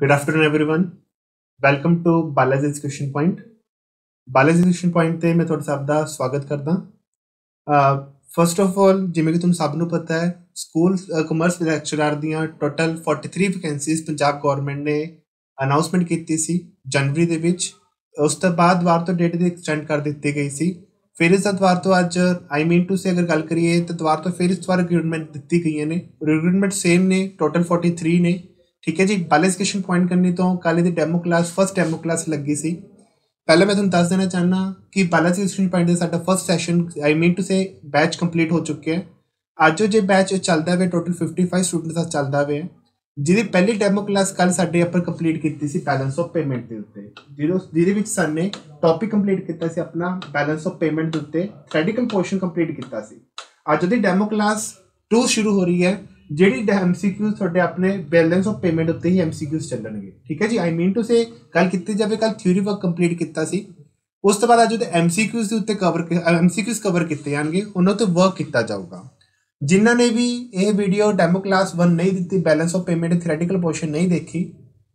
Good afternoon, everyone. Welcome to Bala's Education Point. Bala's Education Point ਤੇ ਮੈਂ ਤੁਹਾਡਾ ਸਭ ਦਾ ਸਵਾਗਤ ਕਰਦਾ। ਫਸਟ ਆਫ ਆਲ ਜਿਵੇਂ ਕਿ ਤੁਹਾਨੂੰ ਸਭ ਨੂੰ ਪਤਾ ਹੈ ਸਕੂਲ ਕਮਰਸ ਲੈਕਚਰਰ ਦੀਆਂ ਟੋਟਲ 43 ਵੈਕੈਂਸੀਜ਼ ਪੰਜਾਬ ਗਵਰਨਮੈਂਟ ਨੇ ਅਨਾਉਂਸਮੈਂਟ ਕੀਤੀ ਸੀ ਜਨਵਰੀ ਦੇ ਵਿੱਚ। ਉਸ ਤੋਂ ਬਾਅਦ ਦੁਬਾਰਾ ਤੋਂ ਡੇਟ ਦੀ ਐਕਸਟੈਂਡ ਕਰ ਦਿੱਤੀ ਗਈ ਸੀ। ਫਿਰ ਇਸ ਦੁਬਾਰਾ ਤੋਂ ਅੱਜ ਆਈ ਮੀਨ ਟੂ ਸੇ ਅਗਰ ਗੱਲ ਕਰੀਏ ਤਾਂ ਦੁਬਾਰਾ ਤੋਂ ਫਿਰ ਇਸ ਵਾਰ ਰਿਕਰੂਟਮੈਂਟ ਦਿੱਤੀ ਗਈਆਂ ਨੇ। ਰਿਕਰੂਟਮੈਂਟ ਸੇਮ ਨੇ, ਟੋਟਲ 43 ਨੇ। ठीक है जी। बाला एजुकेशन पॉइंट करनी तो कल दी demo class first demo class लगी सी। पहले मैं तुहानूं दस देना चाहना कि बाला एजुकेशन पॉइंट साडा first session I mean to से बैच कंप्लीट हो चुके हैं। अज जो बैच चलता है टोटल 55 स्टूडेंट्स का चलता है, जिहदी पहली डेमो क्लास कल साडे अपर कंप्लीट की सी बैलेंस ऑफ पेमेंट के उत्ते, जिहदे विच साने टॉपिक कंप्लीट किया सी अपना बैलेंस ऑफ पेमेंट के उत्ते थ्योरेटिकल पोर्शन कंप्लीट किया सी। अज दी डेमो क्लास 2 शुरू हो रही है, ਜਿਹੜੀ MCQs ਤੁਹਾਡੇ ਆਪਣੇ ਬੈਲੈਂਸ ਆਫ ਪੇਮੈਂਟ ਉੱਤੇ ਹੀ MCQs ਚੱਲਣਗੇ। ਠੀਕ ਹੈ ਜੀ। ਆਈ ਮੀਨ ਟੂ ਸੇ ਕੱਲ ਕੀਤੀ ਜਾਵੇ, ਕੱਲ ਥਿਊਰੀ ਵਰਕ ਕੰਪਲੀਟ ਕੀਤਾ ਸੀ। ਉਸ ਤੋਂ ਬਾਅਦ ਅੱਜ ਉਹਦੇ MCQs ਦੇ ਉੱਤੇ MCQs ਕਵਰ ਕੀਤੇ ਜਾਣਗੇ, ਉਹਨਾਂ ਉੱਤੇ ਵਰਕ ਕੀਤਾ ਜਾਊਗਾ। ਜਿਨ੍ਹਾਂ ਨੇ ਵੀ ਇਹ ਵੀਡੀਓ ਡੈਮੋ ਕਲਾਸ 1 ਨਹੀਂ ਦਿੱਤੀ, balance of payment theoretical portion ਨਹੀਂ ਦੇਖੀ,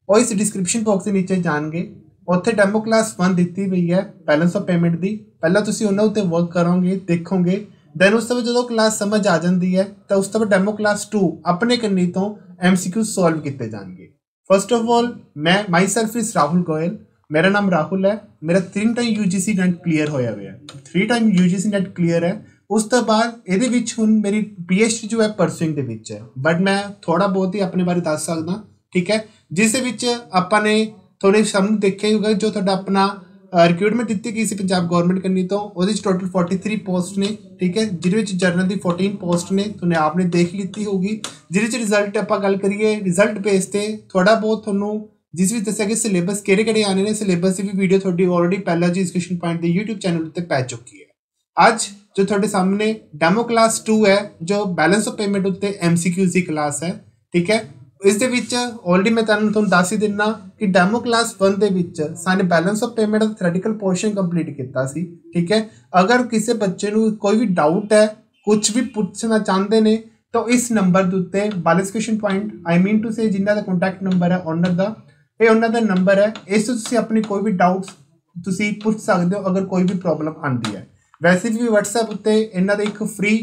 ਉਹ ਇਸ ਡਿਸਕ੍ਰਿਪਸ਼ਨ ਬਾਕਸ ਦੇ ਨੀਚੇ ਜਾਣਗੇ। ਉੱਥੇ ਡੈਮੋ ਕਲਾਸ 1 ਦਿੱਤੀ ਹੋਈ ਹੈ ਬੈਲੈਂਸ ਆਫ ਪੇਮੈਂਟ ਦੀ। ਪਹਿਲਾਂ ਤੁਸੀਂ ਉਹਨਾਂ ਉੱਤੇ ਵਰਕ ਕਰੋਗੇ, ਦੇਖੋਗੇ। ਦੈਨ ਉਸ ਤੋਂ ਬਾਅਦ ਜਦੋਂ ਕਲਾਸ ਸਮਝ ਆ ਜਾਂਦੀ ਹੈ ਤਾਂ ਉਸ ਤੋਂ ਬਾਅਦ ਡੈਮੋ ਕਲਾਸ 2 ਆਪਣੇ ਕੰਨੀ ਤੋਂ MCQ ਸੋਲਵ ਕੀਤੇ ਜਾਣਗੇ। ਫਸਟ ਆਫ ਆਲ ਮੈਂ ਮਾਈ ਸੈਲਫ ਇਜ਼ ਰਾਹੁਲ ਗੋਇਲ, ਮੇਰਾ ਨਾਮ ਰਾਹੁਲ ਹੈ। ਮੇਰਾ 3 ਟਾਈਮ UGC ਨੈਟ ਕਲੀਅਰ ਹੋਇਆ ਹੋਇਆ, 3 ਟਾਈਮ UGC ਨੈਟ ਕਲੀਅਰ ਹੈ। ਉਸ ਤੋਂ ਬਾਅਦ ਇਹਦੇ ਵਿੱਚ ਹੁਣ ਮੇਰੀ PhD ਜੋ ਹੈ ਪਰਸੂਇੰਗ ਦੇ ਵਿੱਚ ਹੈ, ਬਟ ਮੈਂ ਥੋੜਾ ਬਹੁਤ ਹੀ ਆਪਣੇ ਬਾਰੇ ਦੱਸ ਸਕਦਾ। ਠੀਕ ਹੈ। ਜਿਸ ਦੇ ਵਿੱਚ ਆਪਾਂ ਨੇ ਥੋੜੇ ਸਾਹਮਣੇ ਦੇਖਿਆ ਹੋਊਗਾ ਜੋ ਤੁਹਾਡਾ ਆਪਣਾ ਰਿਕਰੂਟਮੈਂਟ ਦਿੱਤੀ ਗਈ ਸੀ ਪੰਜਾਬ ਗਵਰਨਮੈਂਟ ਕੰਨੀ ਤੋਂ, ਉਹਦੇ ਵਿੱਚ ਟੋਟਲ 43 ਪੋਸਟ ਨੇ। ਠੀਕ ਹੈ। ਜਿਹਦੇ ਵਿੱਚ ਜਰਨਲ ਦੀ 14 ਪੋਸਟ ਨੇ, ਤੁਹਾਨੂੰ ਆਪ ਨੇ ਦੇਖ ਲਿੱਤੀ ਹੋਊਗੀ। ਜਿਹਦੇ ਵਿੱਚ ਰਿਜ਼ਲਟ ਆਪਾਂ ਗੱਲ ਕਰੀਏ, ਰਿਜ਼ਲਟ ਬੇਸ ਤੇ ਥੋੜਾ ਬਹੁਤ ਤੁਹਾਨੂੰ ਜਿਸ ਵਿੱਚ ਦੱਸਿਆ ਕਿ ਸਿਲੇਬਸ ਕਿਹੜੇ ਆਣੇ ਨੇ, ਸਿਲੇਬਸ ਦੀ ਵੀ ਵੀਡੀਓ ਤੁਹਾਡੀ ਆਲਰੇਡੀ ਪਹਿਲਾਂ ਜੀ ਐਜੂਕੇਸ਼ਨ ਪੁਆਇੰਟ ਦੇ YouTube ਚੈਨਲ ਉੱਤੇ ਪੈ ਚੁੱਕੀ ਹੈ। ਅੱਜ ਜੋ ਤੁਹਾਡੇ ਸਾਹਮਣੇ ਡੈਮੋ ਕਲਾਸ 2 ਹੈ, ਜੋ ਬੈਲੈਂਸ ਆਫ ਪੇਮੈਂਟ ਉੱਤੇ MCQs ਦੀ ਕਲਾਸ ਹੈ। ਠੀਕ ਹੈ। ਇਸ ਦੇ ਵਿੱਚ ਆਲਰੇਡੀ ਮੈਂ ਤੁਹਾਨੂੰ ਦੱਸ ਹੀ ਦਿੰਦਾ ਕਿ ਡੈਮੋ ਕਲਾਸ 1 ਦੇ ਵਿੱਚ ਸਾਨੇ ਬੈਲੈਂਸ ਆਫ ਪੇਮੈਂਟ ਦਾ ਥਿਓਰੈਟੀਕਲ ਪੋਰਸ਼ਨ ਕੰਪਲੀਟ ਕੀਤਾ ਸੀ। ਠੀਕ ਹੈ। ਅਗਰ ਕਿਸੇ ਬੱਚੇ ਨੂੰ ਕੋਈ ਵੀ ਡਾਊਟ ਹੈ, ਕੁਝ ਵੀ ਪੁੱਛਣਾ ਚਾਹੁੰਦੇ ਨੇ ਤਾਂ ਇਸ ਨੰਬਰ ਦੇ ਉੱਤੇ ਬਾਲਾ education point I mean to say ਜਿਨ੍ਹਾਂ ਦਾ ਕੰਟੈਕਟ ਨੰਬਰ ਹੈ ਓਨਰ ਦਾ, ਇਹ ਉਹਨਾਂ ਦਾ ਨੰਬਰ ਹੈ। ਇਸ ਤੋਂ ਤੁਸੀਂ ਆਪਣੀ ਕੋਈ ਵੀ ਡਾਊਟਸ ਤੁਸੀਂ ਪੁੱਛ ਸਕਦੇ ਹੋ ਅਗਰ ਕੋਈ ਵੀ ਪ੍ਰੋਬਲਮ ਆਉਂਦੀ ਹੈ। ਵੈਸੇ ਵੀ WhatsApp ਉੱਤੇ ਇਹਨਾਂ ਦਾ ਇੱਕ free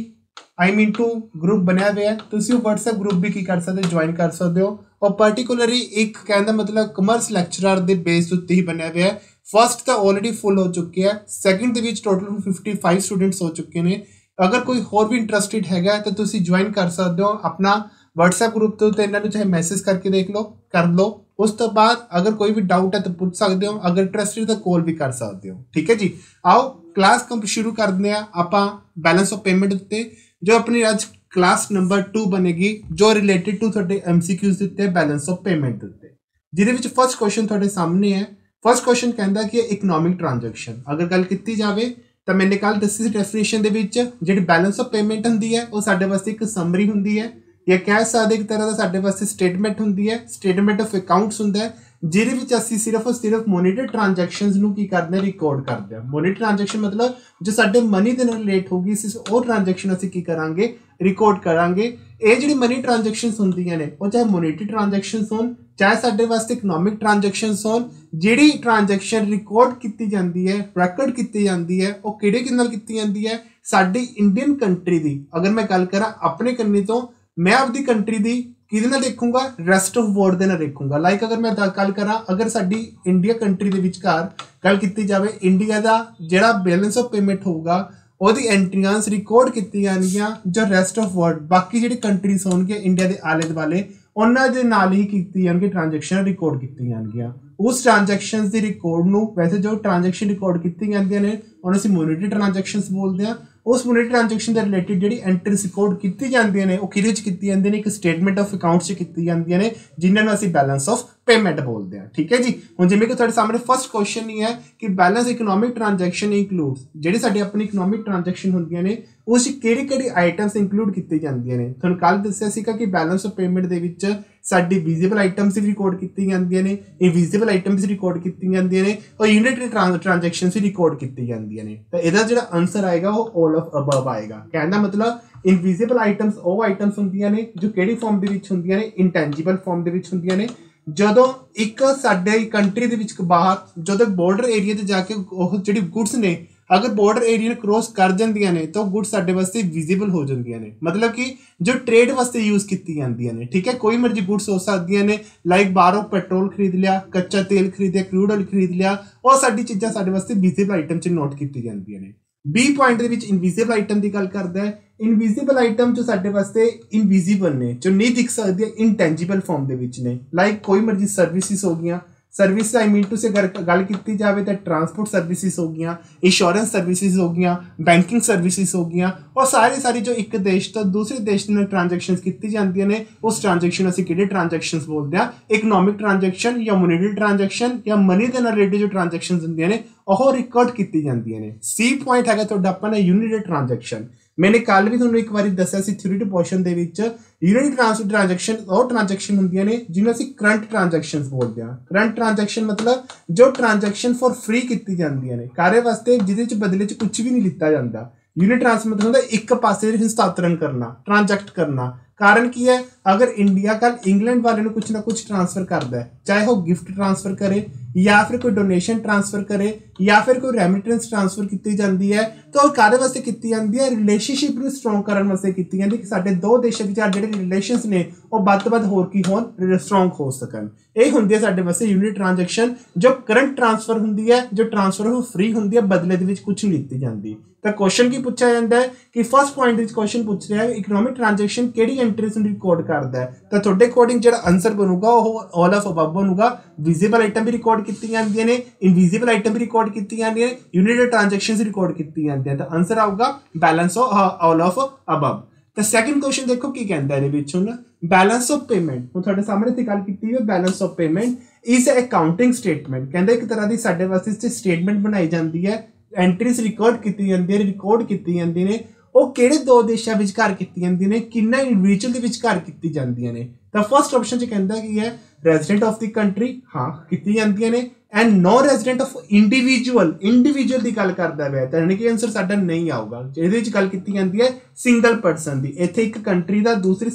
I mean to group ਬਣਿਆ ਹੋਇਆ ਹੈ, ਤੁਸੀਂ ਉਹ WhatsApp ਗਰੁੱਪ ਵੀ ਕੀ ਕਰ ਸਕਦੇ ਹੋ, ਜੁਆਇਨ ਕਰ ਸਕਦੇ ਹੋ। ਔਰ ਪਾਰਟੀਕੂਲਰਲੀ ਇੱਕ ਕਹਿਣ ਦਾ ਮਤਲਬ ਕਮਰਸ ਲੈਕਚਰਰ ਦੇ ਬੇਸ ਉੱਤੇ ਹੀ ਬਣਿਆ ਹੋਇਆ ਹੈ। ਫਸਟ ਤਾਂ ਆਲਰੇਡੀ ਫੁੱਲ ਹੋ ਚੁੱਕਿਆ ਹੈ, ਸੈਕਿੰਡ ਦੇ ਵਿੱਚ ਟੋਟਲ 55 ਸਟੂਡੈਂਟਸ ਹੋ ਚੁੱਕੇ ਨੇ। ਅਗਰ ਕੋਈ ਹੋਰ ਵੀ ਇੰਟਰਸਟਿਡ ਹੈਗਾ ਤਾਂ ਤੁਸੀਂ ਜੁਆਇਨ ਕਰ ਸਕਦੇ ਹੋ ਆਪਣਾ WhatsApp ਗਰੁੱਪ ਤੋਂ, ਇਹਨਾਂ ਨੂੰ ਚਾਹੇ ਮੈਸੇਜ ਕਰਕੇ ਦੇਖ ਲਓ, ਕਰ ਲਓ। ਉਸ ਤੋਂ ਬਾਅਦ ਅਗਰ ਕੋਈ ਵੀ ਡਾਊਟ ਹੈ ਤਾਂ ਪੁੱਛ ਸਕਦੇ ਹੋ, ਅਗਰ ਇੰਟਰਸਟਿਡ ਤਾਂ ਕਾਲ ਵੀ ਕਰ ਸਕਦੇ ਹੋ। ਠੀਕ ਹੈ ਜੀ। ਆਓ ਕਲਾਸ ਸ਼ੁਰੂ ਕਰਦੇ ਹਾਂ ਆਪਾਂ ਬੈਲੈਂਸ ਆਫ ਪੇਮੈਂਟ ਉੱਤੇ, ਜੋ ਆਪਣੀ ਅੱਜ ਕਲਾਸ ਨੰਬਰ 2 ਬਣੇਗੀ, ਜੋ ਰਿਲੇਟਡ ਟੂ ਤੁਹਾਡੇ MCQs ਦਿੱਤੇ ਬੈਲੈਂਸ ਆਫ ਪੇਮੈਂਟ ਦੇ ਉੱਤੇ। ਜਿਹਦੇ ਵਿੱਚ ਫਸਟ ਕੁਐਸਚਨ ਤੁਹਾਡੇ ਸਾਹਮਣੇ ਹੈ। ਫਸਟ ਕੁਐਸਚਨ ਕਹਿੰਦਾ ਕਿ ਇਕਨੋਮਿਕ ਟ੍ਰਾਂਜੈਕਸ਼ਨ ਅਗਰ ਗੱਲ ਕੀਤੀ ਜਾਵੇ ਤਾਂ ਮੈंने ਕੱਲ ਦੱਸੀ ਸੀ ਡੈਫੀਨੇਸ਼ਨ ਦੇ ਵਿੱਚ, ਜਿਹੜੀ ਬੈਲੈਂਸ ਆਫ ਪੇਮੈਂਟ ਹੁੰਦੀ ਹੈ ਉਹ ਸਾਡੇ ਵਾਸਤੇ ਇੱਕ ਸਮਰੀ ਹੁੰਦੀ ਹੈ, ਜਾਂ ਕਹਿ ਸਕਦੇ ਇੱਕ ਤਰ੍ਹਾਂ ਦਾ ਸਾਡੇ ਵਾਸਤੇ ਸਟੇਟਮੈਂਟ ਹੁੰਦੀ ਹੈ, ਸਟੇਟਮੈਂਟ ਆਫ ਅਕਾਊਂਟਸ ਹੁੰਦਾ ਹੈ, ਜਿਹਦੇ ਵਿੱਚ ਅਸੀਂ ਸਿਰਫ ਮੋਨੀਟਰੀ ਟ੍ਰਾਂਜੈਕਸ਼ਨਸ ਨੂੰ ਕੀ ਕਰਦੇ ਹਾਂ, ਰਿਕਾਰਡ ਕਰਦੇ ਹਾਂ। ਮੋਨੀਟਰੀ ਟ੍ਰਾਂਜੈਕਸ਼ਨ ਮਤਲਬ ਜੋ ਸਾਡੇ ਮਨੀ ਦੇ ਨਾਲ ਰਿਲੇਟ ਹੋਗੀ, ਉਹ ਟ੍ਰਾਂਜੈਕਸ਼ਨ ਅਸੀਂ ਕੀ ਕਰਾਂਗੇ, ਰਿਕਾਰਡ ਕਰਾਂਗੇ। ਇਹ ਜਿਹੜੀ ਮਨੀ ਟ੍ਰਾਂਜੈਕਸ਼ਨਸ ਹੁੰਦੀਆਂ ਨੇ ਉਹ ਚਾਹੇ ਮੋਨੀਟਰੀ ਟ੍ਰਾਂਜੈਕਸ਼ਨਸ ਹੋਣ, ਚਾਹੇ ਸਾਡੇ ਵਾਸਤੇ ਇਕਨੋਮਿਕ ਟ੍ਰਾਂਜੈਕਸ਼ਨਸ ਹੋਣ। ਜਿਹੜੀ ਟ੍ਰਾਂਜੈਕਸ਼ਨ ਰਿਕਾਰਡ ਕੀਤੀ ਜਾਂਦੀ ਹੈ, ਰੈਕੋਰਡ ਕੀਤੀ ਜਾਂਦੀ ਹੈ, ਉਹ ਕਿਹੜੇ ਨਾਲ ਕੀਤੀ ਜਾਂਦੀ ਹੈ, ਸਾਡੀ ਇੰਡੀਅਨ ਕੰਟਰੀ ਦੀ। ਅਗਰ ਮੈਂ ਗੱਲ ਕਰਾਂ ਆਪਣੇ ਕੰਨੀ ਤੋਂ, ਮੈਂ ਆਪਦੀ ਕੰਟਰੀ ਦੀ ਕਿਹਦੇ ਨਾਲ ਦੇਖੂੰਗਾ, ਰੈਸਟ ਆਫ ਵਰਲਡ ਦੇ ਨਾਲ ਦੇਖੂੰਗਾ। ਲਾਈਕ ਅਗਰ ਮੈਂ ਗੱਲ ਕਰਾਂ, ਅਗਰ ਸਾਡੀ ਇੰਡੀਆ ਕੰਟਰੀ ਦੇ ਵਿਚਕਾਰ ਗੱਲ ਕੀਤੀ ਜਾਵੇ, ਇੰਡੀਆ ਦਾ ਜਿਹੜਾ ਬੈਲੈਂਸ ਆਫ ਪੇਮੈਂਟ ਹੋਊਗਾ ਉਹਦੀ ਐਂਟਰੀਆਂ ਰਿਕਾਰਡ ਕੀਤੀਆਂ ਜਾਣਗੀਆਂ, ਜੋ ਰੈਸਟ ਆਫ ਵਰਲਡ ਬਾਕੀ ਜਿਹੜੀ ਕੰਟਰੀਜ਼ ਹੋਣਗੇ ਇੰਡੀਆ ਦੇ ਆਲੇ ਦੁਆਲੇ, ਉਹਨਾਂ ਦੇ ਨਾਲ ਹੀ ਕੀਤੀ ਜਾਣਗੀ ਟ੍ਰਾਂਜੈਕਸ਼ਨ ਰਿਕਾਰਡ ਕੀਤੀਆਂ ਜਾਣਗੀਆਂ। ਉਸ ਟ੍ਰਾਂਜੈਕਸ਼ਨਸ ਦੀ ਰਿਕਾਰਡ ਨੂੰ, ਵੈਸੇ ਜੋ ਟ੍ਰਾਂਜੈਕਸ਼ਨ ਰਿਕਾਰਡ ਕੀਤੀਆਂ ਜਾਂਦੀਆਂ ਨੇ ਉਹਨੂੰ ਅਸੀਂ ਮੋਨੀਟਰੀ ਟ੍ਰਾਂਜੈਕਸ਼ਨਸ ਬੋਲਦੇ ਹਾਂ। ਉਸ ਮੋਨੀਟਰੀ ਟ੍ਰਾਂਜੈਕਸ਼ਨ ਦੇ ਰਿਲੇਟਿਡ ਜਿਹੜੀ ਐਂਟਰੀਜ਼ ਰਿਕਾਰਡ ਕੀਤੀ ਜਾਂਦੀਆਂ ਨੇ ਉਹ ਕਿਹਦੇ ਵਿੱਚ ਕੀਤੀ ਜਾਂਦੀਆਂ ਨੇ, ਇੱਕ ਸਟੇਟਮੈਂਟ ਆਫ ਅਕਾਊਂਟਸ 'ਚ ਕੀਤੀ ਜਾਂਦੀਆਂ ਨੇ, ਜਿਨ੍ਹਾਂ ਨੂੰ ਅਸੀਂ ਬੈਲੈਂਸ ਆਫ ਪੇਮੈਂਟ ਬੋਲਦੇ ਹਾਂ। ਠੀਕ ਹੈ ਜੀ। ਹੁਣ ਜਿਵੇਂ ਕਿ ਤੁਹਾਡੇ ਸਾਹਮਣੇ ਫਸਟ ਕੁਐਸਚਨ ਹੀ ਹੈ ਕਿ ਬੈਲੈਂਸ ਇਕਨੋਮਿਕ ਟ੍ਰਾਂਜੈਕਸ਼ਨ ਇਨਕਲੂਡਸ, ਜਿਹੜੀ ਸਾਡੀ ਆਪਣੀ ਇਕਨੋਮਿਕ ਟ੍ਰਾਂਜੈਕਸ਼ਨ ਹੁੰਦੀਆਂ ਨੇ ਉਸ 'ਚ ਕਿਹੜੀ ਆਈਟਮਸ ਇੰਕਲੂਡ ਕੀਤੇ ਜਾਂਦੀਆਂ ਨੇ। ਤੁਹਾਨੂੰ ਕੱਲ੍ਹ ਦੱਸਿਆ ਸੀਗਾ ਕਿ ਬੈਲੈਂਸ ਆਫ ਪੇਮੈਂਟ ਦੇ ਵਿੱਚ ਸਾਡੀ ਵਿਜ਼ੀਬਲ ਆਈਟਮਸ ਵੀ ਰਿਕਾਰਡ ਕੀਤੀਆਂ ਜਾਂਦੀਆਂ ਨੇ, ਇਨਵਿਜ਼ੀਬਲ ਆਈਟਮਸ ਰਿਕਾਰਡ ਕੀਤੀਆਂ ਜਾਂਦੀਆਂ ਨੇ, ਔਰ ਯੂਨਿਟਰੀ ਟ੍ਰਾਂਜੈਕਸ਼ਨਸ ਵੀ ਰਿਕਾਰਡ ਕੀਤੀਆਂ ਜਾਂਦੀਆਂ ਨੇ। ਤਾਂ ਇਹਦਾ ਜਿਹੜਾ ਆਨਸਰ ਆਏਗਾ ਉਹ ਆਲ ਆਫ ਅਬਵ ਆਏਗਾ। ਕਹਿਣ ਦਾ ਮਤਲਬ ਇਨਵਿਜ਼ੀਬਲ ਆਈਟਮਸ ਉਹ ਆਈਟਮਸ ਹੁੰਦੀਆਂ ਨੇ ਜੋ ਕਿਹੜੀ ਫਾਰਮ ਦੇ ਵਿੱਚ ਹੁੰਦੀਆਂ ਨੇ, ਇੰਟੈਂਜੀਬਲ ਫਾਰਮ ਦੇ ਵਿੱਚ ਹੁੰਦੀਆਂ ਨੇ, ਜਦੋਂ ਇੱਕ ਸਾਡੇ ਕੰਟਰੀ ਦੇ ਵਿੱਚ ਬਾਹਰ ਜਦੋਂ ਬਾਰਡਰ ਏਰੀਆ ਤੇ ਜਾ ਕੇ ਉਹ ਜਿਹੜੀ ਗੁੱਡਸ ਨੇ ਅਗਰ ਬਾਰਡਰ ਏਰੀਆ ਨੂੰ ਕ੍ਰੋਸ ਕਰ ਜਾਂਦੀਆਂ ਨੇ ਤਾਂ ਗੁੱਡ ਸਾਡੇ ਵਾਸਤੇ ਵਿਜ਼ੀਬਲ ਹੋ ਜਾਂਦੀਆਂ ਨੇ, ਮਤਲਬ ਕਿ ਜੋ ਟ੍ਰੇਡ ਵਾਸਤੇ ਯੂਜ਼ ਕੀਤੀ ਜਾਂਦੀਆਂ ਨੇ। ਠੀਕ ਹੈ, ਕੋਈ ਮਰਜ਼ੀ ਗੁੱਡਸ ਹੋ ਸਕਦੀਆਂ ਨੇ, ਲਾਈਕ ਬਾਹਰੋਂ ਪੈਟਰੋਲ ਖਰੀਦ ਲਿਆ, ਕੱਚਾ ਤੇਲ ਖਰੀਦਿਆ, ਕਰੂਡ ਆਇਲ ਖਰੀਦ ਲਿਆ, ਉਹ ਸਾਡੀ ਚੀਜ਼ਾਂ ਸਾਡੇ ਵਾਸਤੇ ਵਿਜ਼ੀਬਲ ਆਈਟਮ 'ਚ ਨੋਟ ਕੀਤੀ ਜਾਂਦੀਆਂ ਨੇ। ਬੀ ਪੁਆਇੰਟ ਦੇ ਵਿੱਚ ਇਨਵਿਜ਼ੀਬਲ ਆਈਟਮ ਦੀ ਗੱਲ ਕਰਦਾ ਹੈ। ਇਨਵਿਜ਼ੀਬਲ ਆਈਟਮ ਜੋ ਸਾਡੇ ਵਾਸਤੇ ਇਨਵਿਜ਼ੀਬਲ ਨੇ, ਜੋ ਨਹੀਂ ਦਿਖ ਸਕਦੀਆਂ, ਇਨਟੈਂਜੀਬਲ ਫਾਰਮ ਦੇ ਵਿੱਚ ਨੇ, ਲਾਈਕ ਕੋਈ ਮਰਜ਼ੀ ਸਰਵਿਸਿਸ ਹੋ ਗਈਆਂ। ਸਰਵਿਸ ਆਈ ਮੀਨ ਟੂ ਸੇ ਗੱਲ ਕੀਤੀ ਜਾਵੇ ਤਾਂ ਟਰਾਂਸਪੋਰਟ ਸਰਵਿਸਿਸ ਹੋ ਗਈਆਂ, ਇੰਸ਼ੋਰੈਂਸ ਸਰਵਿਸਿਸ ਹੋ ਗਈਆਂ, ਬੈਂਕਿੰਗ ਸਰਵਿਸਿਸ ਹੋ ਗਈਆਂ, ਉਹ ਸਾਰੀ ਜੋ ਇੱਕ ਦੇਸ਼ ਤੋਂ ਦੂਸਰੇ ਦੇਸ਼ ਨਾਲ ਟ੍ਰਾਂਜੈਕਸ਼ਨਸ ਕੀਤੀ ਜਾਂਦੀਆਂ ਨੇ, ਉਸ ਟ੍ਰਾਂਜੈਕਸ਼ਨ ਅਸੀਂ ਕਿਹੜੇ ਟ੍ਰਾਂਜੈਕਸ਼ਨਸ ਬੋਲਦੇ ਹਾਂ? ਇਕਨੋਮਿਕ ਟ੍ਰਾਂਜੈਕਸ਼ਨ ਜਾਂ ਮੋਨੇਟਰੀ ਟ੍ਰਾਂਜੈਕਸ਼ਨ ਜਾਂ ਮਨੀ ਦੇ ਨਾਲ ਰਿਲੇਟਡ ਜੋ ਟ੍ਰਾਂਜੈਕਸ਼ਨਸ ਹੁੰਦੀਆਂ ਨੇ ਉਹ ਰਿਕਾਰਡ ਕੀਤੀ ਜਾਂਦੀਆਂ ਨੇ। ਸੀ ਪੁਆਇੰਟ ਹੈਗਾ ਤੁਹਾਡਾ ਆਪਣਾ ਯੂਨਿਟ ਟ੍ਰਾਂਜੈਕਸ਼ਨ। मैंने कल भी ਤੁਹਾਨੂੰ ਇੱਕ ਵਾਰੀ ਦੱਸਿਆ ਸੀ ਥਿਊਰੀ ਟੂ ਪੋਰਸ਼ਨ ਦੇ ਵਿੱਚ ਯੂਨਿਟ ਟ੍ਰਾਂਜੈਕਸ਼ਨ ਉਹ ਟ੍ਰਾਂਜੈਕਸ਼ਨ ਹੁੰਦੀਆਂ ਨੇ ਜਿਹਨੂੰ ਅਸੀਂ ਕਰੰਟ ਟ੍ਰਾਂਜੈਕਸ਼ਨਸ ਬੋਲਦੇ ਹਾਂ। ਕਰੰਟ ਟ੍ਰਾਂਜੈਕਸ਼ਨ ਮਤਲਬ ਜੋ ਟ੍ਰਾਂਜੈਕਸ਼ਨ ਫॉर ਫ੍ਰੀ ਕੀਤੀ ਜਾਂਦੀਆਂ ਨੇ ਕਾਰੇ ਵਾਸਤੇ, ਜਿਹਦੇ ਚ ਬਦਲੇ ਚ ਕੁਝ ਵੀ ਨਹੀਂ ਲਿੱਤਾ ਜਾਂਦਾ। यूनिट ट्रांसफर मतलब होता है एक पासे हस्तांतरण करना, ट्रांजैक्ट करना। कारण की है, अगर इंडिया कल इंग्लैंड वाले कुछ ना कुछ ट्रांसफर करता है, चाहे वो गिफ्ट ट्रांसफर करे या फिर कोई डोनेशन ट्रांसफर करे या फिर कोई रेमिटेंस ट्रांसफर की जाती है, तो कारे वास्ते की जाती है? रिलेशनशिप को स्ट्रोंग करने वास्ते की जाती है कि साडे दो देशों के जो रिलेशंस ने वो ਵੱਧ ਤੋਂ ਵੱਧ ਹੋਰ ਕੀ ਹੋਣ, स्ट्रोंग हो सकन। ਇਹ ਹੁੰਦੀ ਹੈ ਸਾਡੇ ਵਾਸਤੇ यूनिट ट्रांजैक्शन। जो करंट ट्रांसफर ਹੁੰਦੀ ਹੈ, जो ट्रांसफर वो फ्री ਹੁੰਦੀ ਹੈ, बदले ਦੇ ਵਿੱਚ ਕੁਝ ਨਹੀਂ ਲਿੱਤੀ ਜਾਂਦੀ। ਤਾਂ क्वेश्चन ਕੀ ਪੁੱਛਿਆ ਜਾਂਦਾ ਹੈ ਕਿ ਫਸਟ ਪੁਆਇੰਟ ਵਿੱਚ क्वेश्चन ਪੁੱਛ ਰਿਹਾ ਹੈ ਇਕਨੋਮਿਕ ਟ੍ਰਾਂਜੈਕਸ਼ਨ ਕਿਹੜੀ ਐਂਟਰੀਜ਼ ਨੂੰ ਰਿਕਾਰਡ ਕਰਦਾ ਹੈ। ਤਾਂ ਤੁਹਾਡੇ ਅਕੋਰਡਿੰਗ ਜਿਹੜਾ ਆਨਸਰ ਬਣੂਗਾ ਉਹ ਆਲ ਆਫ ਅਬਵ ਬਣੂਗਾ। ਵਿਜ਼ੀਬਲ ਆਈਟਮ ਵੀ ਰਿਕਾਰਡ ਕੀਤੀ ਜਾਂਦੀਆਂ ਨੇ, ਇਨਵਿਜ਼ੀਬਲ ਆਈਟਮ ਵੀ ਰਿਕਾਰਡ ਕੀਤੀ ਜਾਂਦੀਆਂ ਨੇ, ਯੂਨਿਟ ਟ੍ਰਾਂਜੈਕਸ਼ਨਸ ਰਿਕਾਰਡ ਕੀਤੀ ਜਾਂਦੀਆਂ। ਤਾਂ ਆਨਸਰ ਆਊਗਾ ਬੈਲੈਂਸ ਆਲ ਆਫ ਅਬਵ। ਤਾਂ ਸੈਕੰਡ ਕੁਐਸਚਨ ਦੇਖੋ ਕੀ ਕਹਿੰਦਾ ਇਹਦੇ ਵਿੱਚ। ਹੁਣ बैलेंस ऑफ पेमेंट, ਹੁਣ ਤੁਹਾਡੇ ਸਾਹਮਣੇ ਤੇ ਗੱਲ ਕੀਤੀ ਹੈ। Balance of payment is accounting statement. ਕਹਿੰਦਾ ਇੱਕ ਤਰ੍ਹਾਂ ਦੀ ਸਾਡੇ ਵਾਸਤੇ ਸਟੇਟਮੈਂਟ ਬਣਾਈ ਜਾਂਦੀ ਹੈ, ਐਂਟਰੀਜ਼ ਰਿਕਾਰਡ ਕੀਤੀ ਜਾਂਦੀਆਂ ਨੇ, ਰਿਕਾਰਡ ਕੀਤੀ ਜਾਂਦੀਆਂ ਨੇ। ਉਹ ਕਿਹੜੇ ਦੋ ਦੇਸ਼ਾਂ ਵਿਚਕਾਰ ਕੀਤੀ ਜਾਂਦੀਆਂ ਨੇ, ਕਿੰਨਾ ਇੰਡੀਵਿਜੂਅਲ ਦੇ ਵਿਚਕਾਰ ਕੀਤੀ ਜਾਂਦੀਆਂ ਨੇ। ਤਾਂ ਫਸਟ ਆਪਸ਼ਨ 'ਚ ਕਹਿੰਦਾ ਕੀ ਹੈ? ਰੈਜ਼ੀਡੈਂਟ ਆਫ ਦੀ ਕੰਟਰੀ, ਹਾਂ ਕੀਤੀ ਜਾਂਦੀਆਂ ਨੇ। And no resident of individual ਦੀ ਗੱਲ ਕਰਦਾ ਪਿਆ, ਤਾਂ ਯਾਨੀ ਕਿ ਆਨਸਰ ਸਾਡਾ ਨਹੀਂ ਆਊਗਾ। ਇਹਦੇ ਵਿੱਚ ਗੱਲ ਕੀਤੀ ਜਾਂਦੀ ਹੈ ਸਿੰਗਲ ਪਰਸਨ ਦੀ। ਇੱਥੇ ਇੱਕ ਕੰਟਰੀ ਦਾ ਦੂਸਰੀ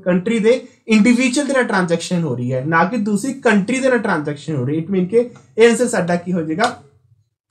ਕੰਟਰੀ ਦੇ ਇੰਡੀਵਿਜੂਅਲ ਦੇ ਨਾਲ ਟ੍ਰਾਂਜੈਕਸ਼ਨ ਹੋ ਰਹੀ ਹੈ, ਨਾ ਕਿ ਦੂਸਰੀ ਕੰਟਰੀ ਦੇ ਨਾਲ ਟ੍ਰਾਂਜੈਕਸ਼ਨ ਹੋ ਰਹੀ ਹੈ। ਇਟ ਮੀਨ ਕਿ ਇਹ ਆਨਸਰ ਸਾਡਾ ਕੀ ਹੋ ਜਾਏਗਾ?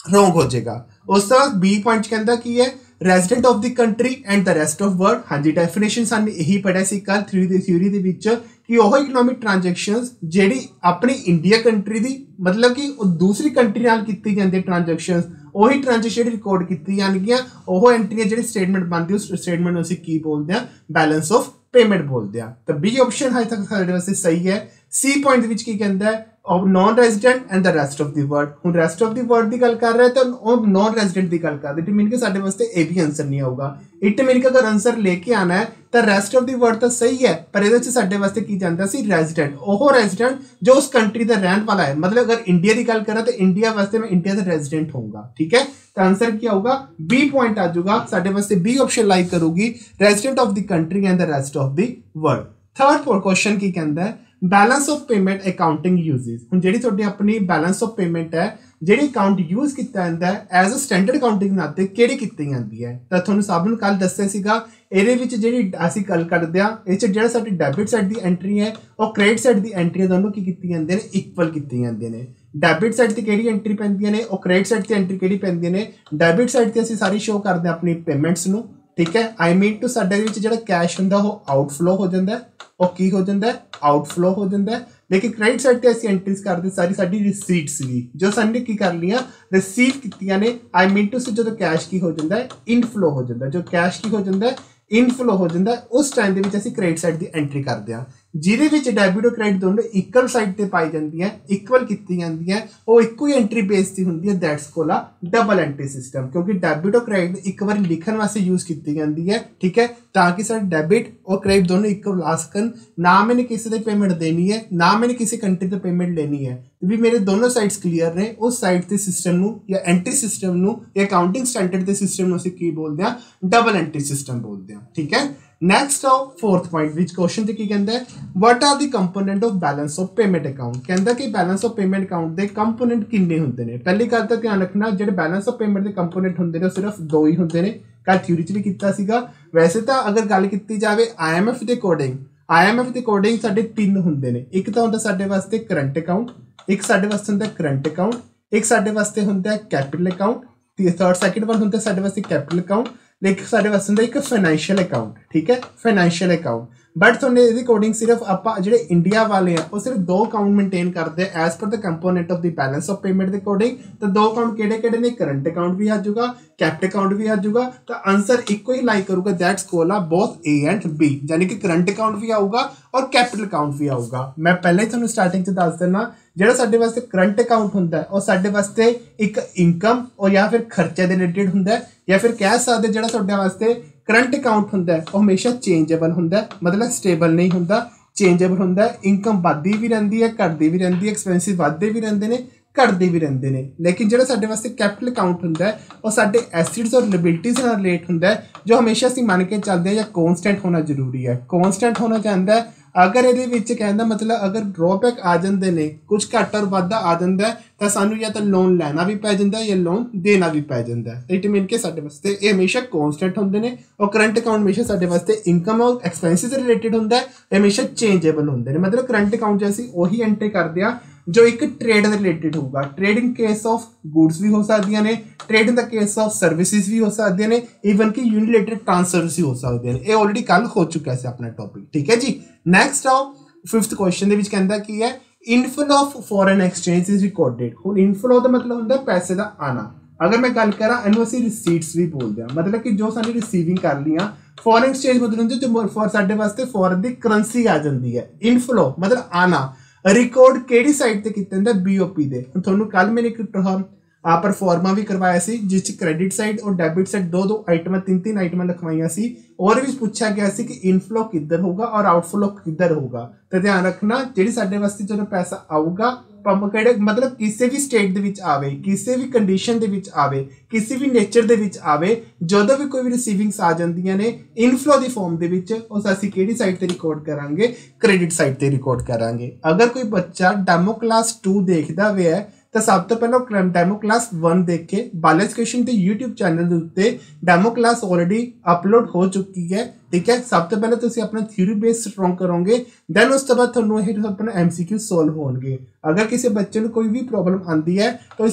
ਰੋਂਗ ਹੋ ਜਾਏਗਾ। ਉਸ ਤੋਂ ਬਾਅਦ ਬੀ ਪੁਆਇੰਟ ਕਹਿੰਦਾ ਕੀ ਹੈ? Resident of the country and the rest of world. हाँ जी, डेफिनेशन सानू यही पढ़िया सी कल थ्योरी दे विच कि वो इकनॉमिक ट्रांजैक्शंस जेडी अपनी इंडिया कंट्री दी मतलब कि दूसरी कंट्री नाल कीती जांदी ट्रांजैक्शंस, वही ट्रांजैक्शन रिकॉर्ड कीती जाणगियां, वो एंट्री जेडी स्टेटमेंट बनदी उस स्टेटमेंट नूं असीं की बोलदे हां? बैलेंस ऑफ पेमेंट बोलते हैं। तो बी ऑप्शन हाई तक साडे वास्ते सही है। सी पॉइंट विच की कहंदा है of non resident and the rest of the world. हुण रेस्ट ऑफ द वर्ल्ड की गल कर रहा है तो और नॉन रेजिडेंट की गल कर रहे, इट मीन कि साडे वास्ते ये भी आंसर नहीं आऊगा। इट मीन कि अगर आंसर लेके आना है तो रेस्ट ऑफ द वर्ल्ड तो सही है, पर ये साडे वास्ते की जाता सी रेजिडेंट, वो रेजिडेंट जो उस कंट्री का रहने वाला है। मतलब अगर इंडिया की गल करा तो इंडिया वास्ते मैं इंडिया का रेजिडेंट होऊंगा। ठीक है, तो आंसर क्या होगा? बी पॉइंट आ जाऊगा साडे वास्ते। बी ऑप्शन लाइक करूगी resident of the country and the rest of the world. Third question की कहता है balance of payment accounting uses. हुण जेहड़ी तुहाडी अपनी बैलेंस ऑफ पेमेंट है, जेहड़ी अकाउंट यूज किया जाता है एज अ स्टैंडर्ड अकाउंटिंग नाते किहड़ी कीती जाती है। तो तुहानूं सब नूं कल दस्सिया सीगा, ਇਹਦੇ ਵਿੱਚ ਜਿਹੜੀ ਅਸੀਂ ਗੱਲ ਕਰਦੇ ਆ ਇਹ ਚ ਜਿਹੜਾ ਸਾਡੀ ਡੈਬਿਟ ਸਾਈਡ ਦੀ ਐਂਟਰੀ ਹੈ ਉਹ ਕ੍ਰੈਡਿਟ ਸਾਈਡ ਦੀ ਐਂਟਰੀ ਦੋਨੋਂ ਕੀ ਕੀਤੀ ਜਾਂਦੀਆਂ ਨੇ? ਇਕੁਅਲ ਕੀਤੀ ਜਾਂਦੀਆਂ ਨੇ। ਡੈਬਿਟ ਸਾਈਡ ਤੇ ਕਿਹੜੀ ਐਂਟਰੀ ਪੈਂਦੀਆਂ ਨੇ, ਉਹ ਕ੍ਰੈਡਿਟ ਸਾਈਡ ਤੇ ਐਂਟਰੀ ਕਿਹੜੀ ਪੈਂਦੀਆਂ ਨੇ? ਡੈਬਿਟ ਸਾਈਡ ਤੇ ਅਸੀਂ ਸਾਰੀ ਸ਼ੋ ਕਰਦੇ ਆ ਆਪਣੀ ਪੇਮੈਂਟਸ ਨੂੰ। ਠੀਕ ਹੈ, ਆਈ ਮੀਨ ਟੂ ਸਾਡੇ ਵਿੱਚ ਜਿਹੜਾ ਕੈਸ਼ ਹੁੰਦਾ ਉਹ ਆਊਟਫਲੋ ਹੋ ਜਾਂਦਾ, ਉਹ ਕੀ ਹੋ ਜਾਂਦਾ? ਆਊਟਫਲੋ ਹੋ ਜਾਂਦਾ। लेकिन क्रेडिट साइड पे ऐसी एंट्रीज करते सारी साडी रिसीट्स भी जो साने की कर लिया रिसीव कीतियां ने। आई मीन टू से जो कैश की हो जाता है इनफ्लो हो जाता है, जो कैश की हो जाता है इनफ्लो हो जाता है, उस टाइम ਦੇ ਵਿੱਚ ਅਸੀਂ ਕ੍ਰੈਡਿਟ ਸਾਈਡ ਦੀ ਐਂਟਰੀ ਕਰਦੇ ਹਾਂ ਜਿਹਦੇ ਵਿੱਚ ਡੈਬਿਟ और ਕ੍ਰੈਡਿਟ ਦੋਨੋਂ ਇਕੁਅਲ ਸਾਈਡ ਤੇ ਪਾਈ ਜਾਂਦੀਆਂ, ਇਕੁਅਲ ਕੀਤੀ ਜਾਂਦੀਆਂ, ਉਹ ਇੱਕੋ ਹੀ ਐਂਟਰੀ ਬੇਸ ਤੇ ਹੁੰਦੀ ਹੈ। ਦੈਟਸ ਕੋਲ ਆ ਡਬਲ ਐਂਟਰੀ ਸਿਸਟਮ, ਕਿਉਂਕਿ ਡੈਬਿਟ और ਕ੍ਰੈਡਿਟ ਇੱਕ ਵਾਰੀ ਲਿਖਣ ਵਾਸਤੇ ਯੂਜ਼ ਕੀਤੀ ਜਾਂਦੀ ਹੈ। ਠੀਕ ਹੈ, ਤਾਂ ਕਿ ਸਾਡੇ ਡੈਬਿਟ और ਕ੍ਰੈਡਿਟ ਦੋਨੋਂ ਇਕੁਅਲ ਆ ਸਕਣ। ਨਾ मैंने किसी से पेमेंट देनी है, ना मैंने किसी कंट्री से पेमेंट लेनी है, भी मेरे दोनों साइड्स क्लीयर ने। उस साइड के सिस्टम नूं या एंट्री सिस्टम नूं या अकाउंटिंग स्टैंडर्ड के सिस्टम नूं असीं की बोलते हैं? डबल एंट्री सिस्टम बोलते हैं। ठीक है, नैक्सट आओ फोर्थ पॉइंट विच क्वेश्चन ते की कहंदा है what are the component of balance of payment account. कहंदा कि बैलेंस ऑफ पेमेंट अकाउंट दे कंपोनेंट किन्ने हुंदे ने। पहली गल तां ध्यान रखना जिहड़े बैलेंस ऑफ पेमेंट दे कंपोनेंट हुंदे ने सिर्फ दो ही हुंदे ने। कल थ्योरी च भी कीता सीगा। वैसे तो अगर गल कीती जावे IMF दे अकॉर्डिंग IMF ਦੇ ਅਕੋਰਡਿੰਗ ਸਾਡੇ ਤਿੰਨ ਹੁੰਦੇ ਨੇ, ਇੱਕ ਤਾਂ ਹੁੰਦਾ ਸਾਡੇ ਵਾਸਤੇ ਕਰੰਟ ਅਕਾਊਂਟ, ਇੱਕ ਸਾਡੇ ਵਾਸਤੇ ਹੁੰਦਾ ਕਰੰਟ ਅਕਾਊਂਟ, ਇੱਕ ਸਾਡੇ ਵਾਸਤੇ ਹੁੰਦਾ ਕੈਪੀਟਲ ਅਕਾਊਂਟ, ਤੇ ਸੈਕਿੰਡ ਵਨ ਹੁੰਦਾ ਸਾਡੇ ਵਾਸਤੇ ਕੈਪੀਟਲ ਅਕਾਊਂਟ, ਇੱਕ ਸਾਡੇ ਵਾਸਤੇ ਹੁੰਦਾ ਇੱਕ ਫਾਈਨੈਂਸ਼ੀਅਲ ਅਕਾਊਂਟ, ਠੀਕ ਹੈ, ਫਾਈਨੈਂਸ਼ੀਅਲ ਅਕਾਊਂਟ। बट थोड़े ਇਹਦੇ ਅਕੋਰਡਿੰਗ सिर्फ आप ਜਿਹੜੇ ਇੰਡੀਆ ਵਾਲੇ ਆ ਉਹ ਸਿਰਫ ਦੋ ਅਕਾਊਂਟ ਮੇਨਟੇਨ ਕਰਦੇ ਆ as per the component of the balance of payment ਦੇ ਅਕੋਰਡਿੰਗ। ਤਾਂ ਦੋ ਅਕਾਊਂਟ ਕਿਹੜੇ ਕਿਹੜੇ ਨੇ, ਕਰੰਟ ਅਕਾਊਂਟ ਵੀ ਆ ਜਾਊਗਾ, ਕੈਪੀਟਲ ਅਕਾਊਂਟ ਵੀ ਆ ਜਾਊਗਾ। ਤਾਂ ਆਂਸਰ ਇੱਕੋ ਹੀ ਲਾਈਕ ਕਰੂਗਾ, दैट्स ਕੋਲ ਆ बोथ A एंड B, यानी कि ਕਰੰਟ ਅਕਾਊਂਟ ਵੀ ਆਊਗਾ ਔਰ ਕੈਪੀਟਲ ਅਕਾਊਂਟ ਵੀ ਆਊਗਾ। मैं पहले ही ਤੁਹਾਨੂੰ ਸਟਾਰਟਿੰਗ 'ਚ ਦੱਸ ਦਿੰਦਾ ਜਿਹੜਾ ਸਾਡੇ ਵਾਸਤੇ ਕਰੰਟ ਅਕਾਊਂਟ ਹੁੰਦਾ ਉਹ ਸਾਡੇ ਵਾਸਤੇ ਇੱਕ ਇਨਕਮ ਔਰ ਜਾਂ ਫਿਰ ਖਰਚੇ ਦੇ ਰਿਲੇਟਡ ਹੁੰਦਾ, ਜਾਂ ਫਿਰ ਕਹਿ ਸਕਦੇ ਜਿਹੜਾ ਤੁਹਾਡੇ ਵਾਸਤੇ ਕਰੰਟ ਅਕਾਊਂਟ ਹੁੰਦਾ ਉਹ ਹਮੇਸ਼ਾ ਚੇਂਜੇਬਲ ਹੁੰਦਾ, ਮਤਲਬ ਸਟੇਬਲ ਨਹੀਂ ਹੁੰਦਾ, ਚੇਂਜੇਬਲ ਹੁੰਦਾ। ਇਨਕਮ ਵੱਧਦੀ ਵੀ ਰਹਿੰਦੀ ਹੈ, ਘਟਦੀ ਵੀ ਰਹਿੰਦੀ ਹੈ, ਐਕਸਪੈਂਸਿਸ ਵੱਧਦੇ ਵੀ ਰਹਿੰਦੇ ਨੇ, ਘਟਦੇ ਵੀ ਰਹਿੰਦੇ ਨੇ। ਲੇਕਿਨ ਜਿਹੜਾ ਸਾਡੇ ਵਾਸਤੇ ਕੈਪੀਟਲ ਅਕਾਊਂਟ ਹੁੰਦਾ ਉਹ ਸਾਡੇ ਐਸਿਡਸ ਔਰ ਲਾਇਬਿਲਿਟੀਜ਼ ਨਾਲ ਰਿਲੇਟ ਹੁੰਦਾ, ਜੋ ਹਮੇਸ਼ਾ ਅਸੀਂ ਮੰਨ ਕੇ ਚੱਲਦੇ ਹਾਂ ਜਾਂ ਕੌਨਸਟੈਂਟ ਹੋਣਾ ਜ਼ਰੂਰੀ ਹੈ। ਕੌਨਸਟੈਂਟ ਹੋਣਾ ਚਾਹੁੰਦਾ ਹੈ अगर ये कहना मतलब अगर ड्रॉबैक आ जाते हैं, कुछ घट और वाधा आ जाता है तो सानू या तो लोन लैना भी पै जाता है या लोन देना भी पै जाता है। इट मीन के साडे वास्ते ये हमेशा कॉन्सटेंट होंगे ने और करंट अकाउंट हमेशा साडे वास्ते इनकम और एक्सपेंसिस रिलेटेड होंगे, हमेशा चेंजेबल होंगे ने। मतलब करंट अकाउंट असीं उही एंट्री करते हैं जो एक ट्रेड रिलेटेड होगा। Trade in case of goods भी हो सकती ने, trade in the case of services भी हो सकती ने, ईवन कि यूनिलेटेड ट्रांसफर्स भी हो सकते हैं। ये ऑलरेडी कल हो चुका है अपना टॉपिक, ठीक है जी। नैक्सट आओ फिफ्थ क्वेश्चन के कहता की है inflow of foreign exchange is recorded. हुण इनफ्लो का मतलब होंगे पैसे का आना। अगर मैं गल करा इनू असीं रिसीट्स भी बोलते हैं, मतलब कि जो साडी रिसीविंग कर ली फॉरेन एक्सचेंज मतलब जो साडे वास्ते फॉरेन की करंसी आ जाती है। इनफ्लो मतलब आना। रिकॉर्ड किहड़ी साइड ते कीता जांदा, BOP दे। हुण तुहानूं कल मैंने एक परफॉर्मा भी करवाया सी जिस क्रेडिट साइड और डेबिट साइड दो आइटम तीन आइटम लिखवाइया सी और भी पूछा गया सी कि इनफ्लो किधर होगा और आउटफ्लो किधर होगा। तो ध्यान रखना जिहड़ी साडे वास्ते जो पैसा आऊगा मतलब किसी भी स्टेट दे विच आवे, किसी भी कंडीशन दे विच आवे, किसी भी नेचर दे विच आवे, जदों भी कोई भी रिसीविंग्स आ जांदियां ने इनफ्लो दी फॉर्म दे विच उस असीं किहड़ी साइड ते रिकॉर्ड करांगे, क्रेडिट साइड ते रिकॉर्ड करांगे। अगर कोई बच्चा डेमो क्लास 2 देखदा वे है तो सब तो पहले डेमो क्लास 1 देख के बाला एजुकेशन के यूट्यूब चैनल के उत्ते डेमो क्लास ऑलरेडी अपलोड हो चुकी है, ठीक है। सब तो पहले तुसीं अपना थ्योरी बेस स्ट्रॉन्ग करोगे, दैन उस तो बाद तुहानूं ये अपना MCQ सॉल्व होणगे। अगर किसी बच्चे को कोई भी प्रॉब्लम आती है तो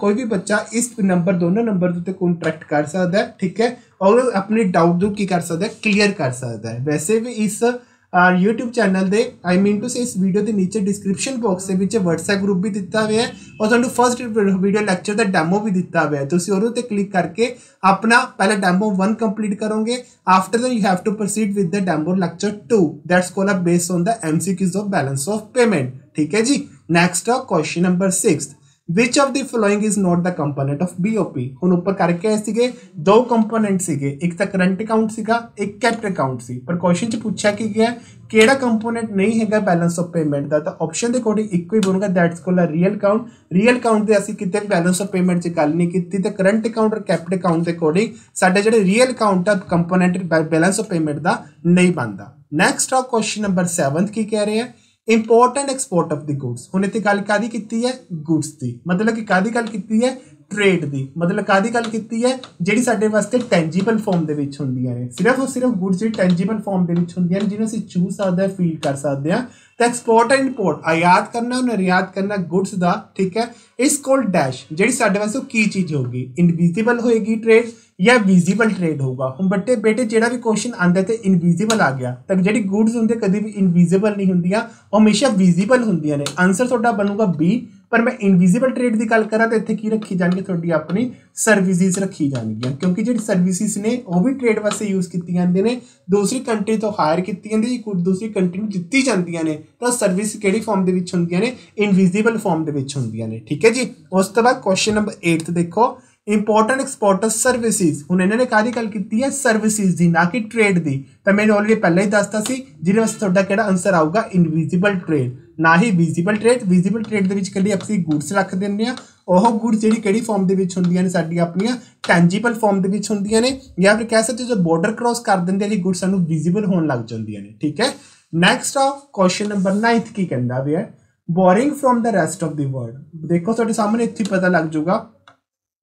कोई भी बच्चा इस नंबर दोनों नंबर के उत्ते कॉन्टैक्ट कर सकता है, ठीक है, और अपनी डाउट दूर की कर सकता है, क्लीयर कर सकता है। वैसे भी इस यूट्यूब चैनल दे आई मीन टू से इस वीडियो के नीचे डिस्क्रिप्शन बॉक्स के नीचे व्हाट्सएप ग्रुप भी दिता हुआ है और तुहानूं फर्स्ट वीडियो लैक्चर का डेमो भी दिता हुआ है। तुसीं उहदे उत्ते क्लिक करके अपना पहले डेमो 1 कंप्लीट करोगे, after that you have to proceed with the demo lecture 2 that's called based on the MCQs of balance of payment, ठीक है जी। Next question number 6, which of the following is not the component of BOP। हुण ऊपर करके आए सीगे दो component सीगे, एक तो करंट अकाउंट सीगा, एक कैपिटल अकाउंट सी। पर क्वेश्चन च पूछा कि गया किहड़ा कंपोनेंट नहीं हैगा बैलेंस ऑफ पेमेंट दा, तो ऑप्शन दे अकॉर्डिंग इक्को ही बनूगा, that's called real account. Real account दे असीं किते बैलेंस ऑफ पेमेंट च गल नहीं कीती, ते करंट अकाउंट और कैपिटल अकाउंट दे अकॉर्डिंग साडे जिहड़े रियल अकाउंट दा कंपोनेंट बैलेंस ऑफ पेमेंट दा नहीं बनदा। नेक्स्ट आ क्वेश्चन नंबर 7 की कह रहे हैं important export of the goods. हुण इत्थे गल कादी कीती है, गुड्स दी, मतलब कि कादी गल कीती है, ट्रेड दी, मतलब कादी गल कीती है जिहड़ी साडे वास्ते टेंजीबल फॉर्म दे विच हुंदियां ने। सिर्फ और सिर्फ गुड्स जिहड़ी टेंजीबल फॉर्म दे विच हुंदियां ने जिन्हां असीं छू सकदे हैं, फील कर सकदे हैं। तो एक्सपोर्ट एंड इंपोर्ट आयात करना निर्यात करना गुड्स दा, ठीक है, इस कॉल्ड डैश जिहड़ी साडे वास्ते की चीज़ होगी, इनविजिबल होएगी ट्रेड या विजिबल ट्रेड होगा। हम बेटे जेड़ा भी क्वेश्चन आंदा ते इनविजिबल आ गया तो जिहड़ी गुड्स होंदे कभी भी इनविजिबल नहीं होंदियां, हमेशा विजिबल होंदियां ने। आंसर तुहाडा बनूगा B। पर मैं इनविजिबल ट्रेड की गल करा तो इत्थे की रखी जाएगी, थोड़ी अपनी सर्विसेज रखी जाएगी, क्योंकि जो सर्विसेज ने वो भी ट्रेड वास्ते यूज की जाती ने, दूसरी कंट्री तो हायर की जाती, दूसरी कंट्री में दित्ती जांदियां ने। तो सर्विस किहड़ी फॉर्म दे विच हुंदियां ने, इनविजिबल फॉर्म दे विच हुंदियां ने, ठीक है जी। उस तो बाद क्वेश्चन नंबर 8 देखो इंपोर्टेंट एक्सपोर्टर सर्विसेज। हुण इन्हां ने काहदी गल कीती है, सर्विसेज दी, ना कि ट्रेड दी। तो मैंने ऑलरेडी पहले ही दसता सी जिहदे वास्ते तुहाडा किहड़ा आंसर आऊगा, इनविजिबल ट्रेड, ना ही विजिबल ट्रेड। विजिबल ट्रेड दे विच कदी असीं गुड्स रख दिंदे आ, ओह गुड्स जिहड़ी किहड़ी फॉर्म दे विच हुंदियां ने, साडी अपनियां टेंजीबल फॉर्म दे विच हुंदियां ने, या फिर कह सकते जो बॉर्डर क्रॉस कर दिंदे आ गुड्स सानूं विजिबल होण लग जांदियां ने, ठीक है। नैक्सट आ क्वेश्चन नंबर 9 की कहंदा वे है boring from the rest of the world. देखो तुहाडे सामने इत्थे पता लग जाऊगा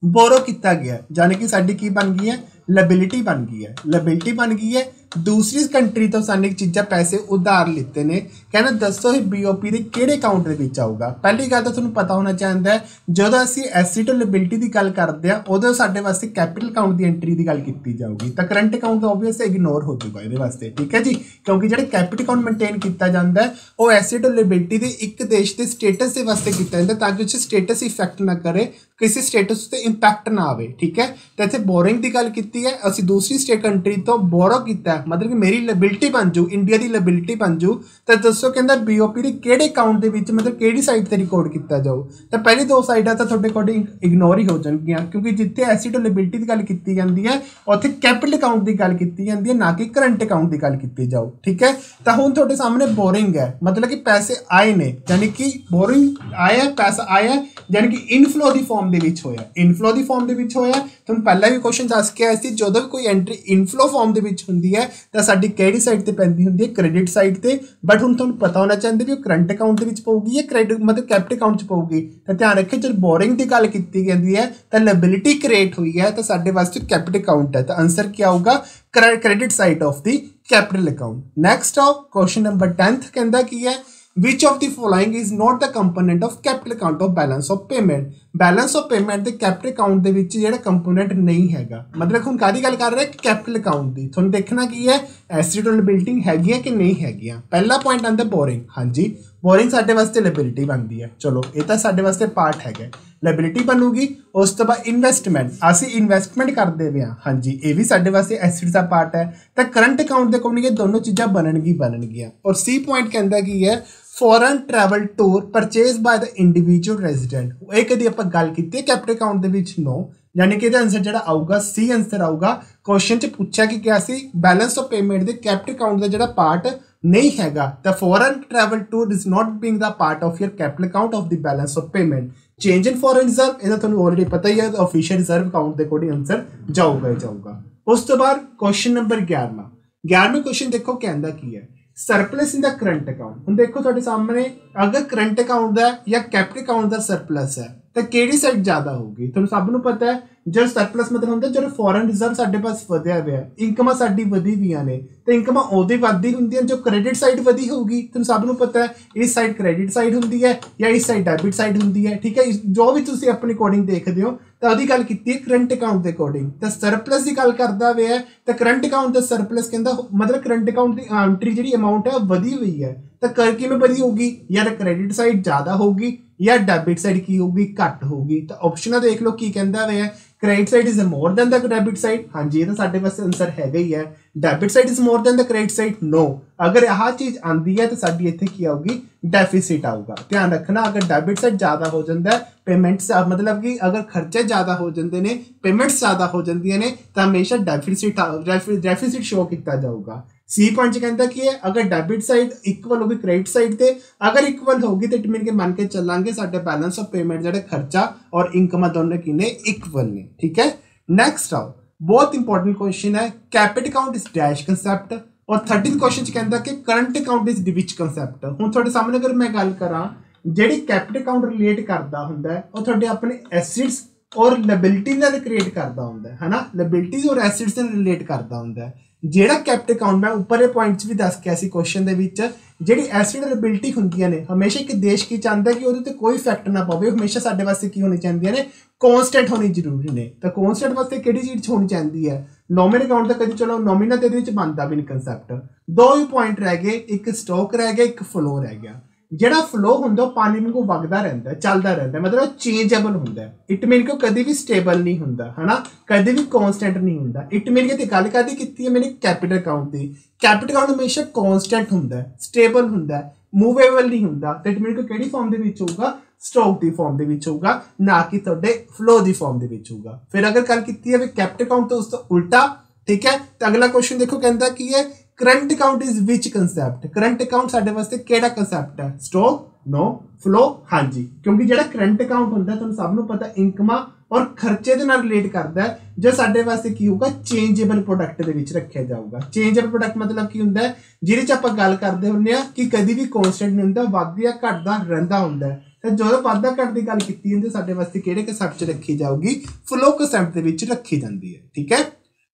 बोरो किया गया, यानी कि साडी की बन गई है, लायबिलिटी बन गई है। लायबिलिटी बन गई है दूसरी कंट्री तो साने चीज़ां पैसे उधार लिते ने, कहना दसो ये BOP के किहड़े अकाउंट दे विच आऊगा। पहली गल तो तुहानूं पता होना चाहिदा है जदों असीं एसेट और लायबिलिटी की गल करदे आ उदों साडे वास्ते कैपिटल अकाउंट की एंट्री की गल कीती जाऊगी, तो करंट अकाउंट ओबवियस इग्नोर हो जाऊगा इहदे वास्ते, ठीक है जी। क्योंकि जिहड़ा कैपिटल अकाउंट मेनटेन किया जाता है वो एसेट और लायबिलिटी के एक देश के स्टेटस के वास्ते किया जाता है ताकि उस स्टेटस इफैक्ट ना करे, किसी स्टेटस से इंपैक्ट ना आए, ठीक है। तो इतने बोरिंग की गल की है, असी दूसरी स्टेट कंट्री तो बोरो किया, मतलब कि मेरी लायबिलिटी बन जू, इंडिया की लायबिलिटी बन जू, तो दसो कहता BOP के किहड़े अकाउंट के विच मतलब किहड़ी साइड से रिकॉर्ड किया जाऊ। तो पहली दो साइडां तो तुहाडे अकॉर्डिंग इग्नोर ही हो जाएंगियां, क्योंकि जिथे एसेट और लायबिलिटी की गल की जाती है उत्थे कैपिटल अकाउंट की गल की जाती है, ना कि करंट अकाउंट की गल की जाऊ, ठीक है। तो हुण तुहाडे सामने बोरिंग है, मतलब कि पैसे आए ने, यानी कि बोरिंग आया पैसा आया यानी कि इनफ्लो की फॉर्म के विच होया, इनफ्लो की फॉर्म के विच होया। तुहानूं पहला भी क्वेश्चन दस के आया सी जदों भी कोई एंट्री इनफ्लो फॉर्म के विच हुंदी है तो साडी किहड़ी साइड ते पैंदी हुंदी है, क्रेडिट साइड ते। बट हुण तुहानूं पता होना चाहिए भी वो करंट अकाउंट के विच पऊगी या क्रेडिट मतलब कैपिटल अकाउंट च पऊगी। तो ध्यान रखिए जब बोरिंग की गल की जाती है तो लायबिलिटी क्रिएट हुई है तो साडे वास्ते कैपिटल अकाउंट है, तो आंसर क्या होगा credit side of the capital account. Next आओ क्वेश्चन नंबर 10 कहता की है which of the following is not the component of capital account of balance of payment। Balance of payment के कैपिटल अकाउंट के विच जिहड़ा कंपोनेंट नहीं हैगा, मतलब हुण काहदी गल कर रहे हैं कैपिटल अकाउंट की। तुहानूं देखना की है एसेट और लायबिलिटी हैगियां कि नहीं हैगियां। पहला पॉइंट आंदा बोरिंग, हाँ जी बोरिंग साडे वास्ते लायबिलिटी बनती है, चलो ये तो साडे वास्ते पार्ट है, लायबिलिटी बनूगी। उस तो बाद इन्वेस्टमेंट असी इन्वेस्टमेंट करते हुए हाँ जी ये भी साडे वास्ते एसेट का पार्ट है। तो करंट अकाउंट के अकॉर्डिंग दोनों चीज़ां बननगियां। और सी पॉइंट कहता की है foreign travel tour purchase by the individual resident. ये कभी आप गल की कैपिटल अकाउंट के विच नो, यानी कि आंसर जो आऊगा सी आंसर आऊगा। क्वेश्चन च पूछा कि क्या सी बैलेंस ऑफ पेमेंट के कैपिटल अकाउंट का जो पार्ट नहीं हैगा, the foreign travel tour is not being the part of your capital account of the balance of payment. Change in foreign reserve इहदा तुहानूं ऑलरेडी पता ही है, ऑफिशियल रिजर्व अकाउंट के अकॉर्डिंग आंसर जाऊगा ही जाऊगा। उस तो बाद क्वेश्चन नंबर 11वां क्वेश्चन देखो कहता की है surplus in the current account. हम देखो तुहाडे सामने अगर करंट अकाउंट का या कैपिटल अकाउंट का सरप्लस है तो किहड़ी साइड ज़्यादा होगी। तुहानूं सब नूं पता है जब सरप्लस मतलब होंगे जो फॉरन रिजर्व साडे पास वधिया हुआ, इनकमां साडी वधी हुई ने, तो इनकमां उहदी वधदी हुंदी जो क्रेडिट साइड वधी होगी। तुहानूं सब नूं पता है इस साइड क्रेडिट साइड हुंदी है या इस साइड डेबिट साइड हुंदी है, ठीक है। जो भी तुसीं अपने अकॉर्डिंग देखते हो तो वही गल की करंट अकाउंट के अकॉर्डिंग, तो सरप्लस की गल करता हुआ तो करंट अकाउंट का सरप्लस कहता मतलब करंट अकाउंट की एंट्री जी अमाउंट है वधी हुई है, तो कर किवें वधी होगी, या क्रेडिट साइड ज़्यादा होगी या डेबिट साइड की होगी घट होगी। तो ऑप्शन देख लो की कहता हुआ है credit side is more than the debit side, हाँ जी ये तो साडे पास आंसर हैगा ही है। Debit side is more than the credit side, no. अगर यह चीज़ आती है तो साडी इत्थे की आऊगी डेफिसिट आऊगा। ध्यान रखना अगर डेबिट साइड ज़्यादा हो जाता है पेमेंट्स मतलब कि अगर खर्चे ज़्यादा हो जाते हैं पेमेंट्स ज़्यादा हो जाती ने तो हमेशा डेफिसिट शो किया जाऊगा। सी पॉइंट कहता कि है अगर डेबिट साइड इक्वल होगी क्रेडिट साइड से, अगर इक्वल होगी तो इट मीन के मन के चलांगे साडे बैलेंस ऑफ पेमेंट जो खर्चा और इनकम दोनों की ने इक्वल ने, ठीक है। नेक्स्ट आओ बहुत इंपॉर्टेंट क्वेश्चन है capital account is dash concept. और 13th क्वेश्चन कहता कि current account is which concept. हुण तुहाडे सामने अगर मैं गल करा जिहड़ी कैपिटल अकाउंट रिलेट करता हुंदा है वो तुहाडे अपने एसेट्स और लायबिलिटी नाल क्रिएट करता हुंदा है ना, लायबिलिटीज और एसेट्स नाल रिलेट करता हुंदा है। ਜਿਹੜਾ कैपिटल अकाउंट मैं ऊपर के पॉइंट्स भी दस के ऐसी क्वेश्चन के ਜਿਹੜੀ एसेट लायबिलिटी ਹੁੰਦੀਆਂ ਨੇ हमेशा एक देश की चाहता है कि ਉਹਦੇ ਤੇ कोई इफेक्ट ना पवे, हमेशा ਸਾਡੇ ਵਾਸਤੇ की होनी चाहिए ने कॉन्स्टेंट होनी जरूरी ने। तो कॉन्स्टेंट वास्ते किहड़ी चीज़ होनी चाहिए है नॉमिनल अकाउंट का कभी चलो नॉमिनल तो ये बनता भी नहीं कंसैप्ट। दो ही पॉइंट रह गए, एक स्टॉक रह गया एक फ्लो रह गया। ਜਿਹੜਾ फ्लो ਹੁੰਦਾ पानी वांगू वगदा रहता चलता रहता मतलब चेंजेबल ਹੁੰਦਾ। इट मीन कि कभी भी स्टेबल नहीं ਹੁੰਦਾ है ना, कभी भी कॉन्स्टेंट नहीं ਹੁੰਦਾ। इट मीन कि गल कदी की है मैंने कैपिटल अकाउंट की, कैपिटल अकाउंट हमेशा कॉन्स्टेंट ਹੁੰਦਾ स्टेबल ਹੁੰਦਾ मूवेबल नहीं ਹੁੰਦਾ। तो इट मीन कि किहड़ी फॉर्म ਦੇ ਵਿੱਚ ਹੋਊਗਾ स्टॉक की फॉर्म ਦੇ ਵਿੱਚ ਹੋਊਗਾ ना कि ਤੁਹਾਡੇ फ्लो की फॉर्म ਦੇ ਵਿੱਚ ਹੋਊਗਾ। फिर अगर गल की है कैपिटल अकाउंट तो उसका उल्टा, ठीक है। तो अगला क्वेश्चन देखो कहता की है current account is which concept. Current account साडे वास्ते केड़ा कंसैप्ट है स्टॉक नो फ्लो, हाँ जी क्योंकि जो करंट अकाउंट होंदा तुहानूं सब नूं पता इनकमां और खर्चे दे नाल रिलेट करदा है जो साडे वास्ते की होगा चेंजेबल प्रोडक्ट दे विच रखिया जाऊगा। चेंजेबल प्रोडक्ट मतलब की हुंदा है जिहदे च आपां गल करदे हुंदे आ कि कदी भी कॉन्स्टेंट नहीं हुंदा, वधदा घटदा रहिंदा हुंदा है। तो जो वाधा घट की गल की जाती साडे वास्ते किहड़े कंसैप्ट च रखी जाऊगी फ्लो कंसैप्ट दे विच रखी जाती है, ठीक है।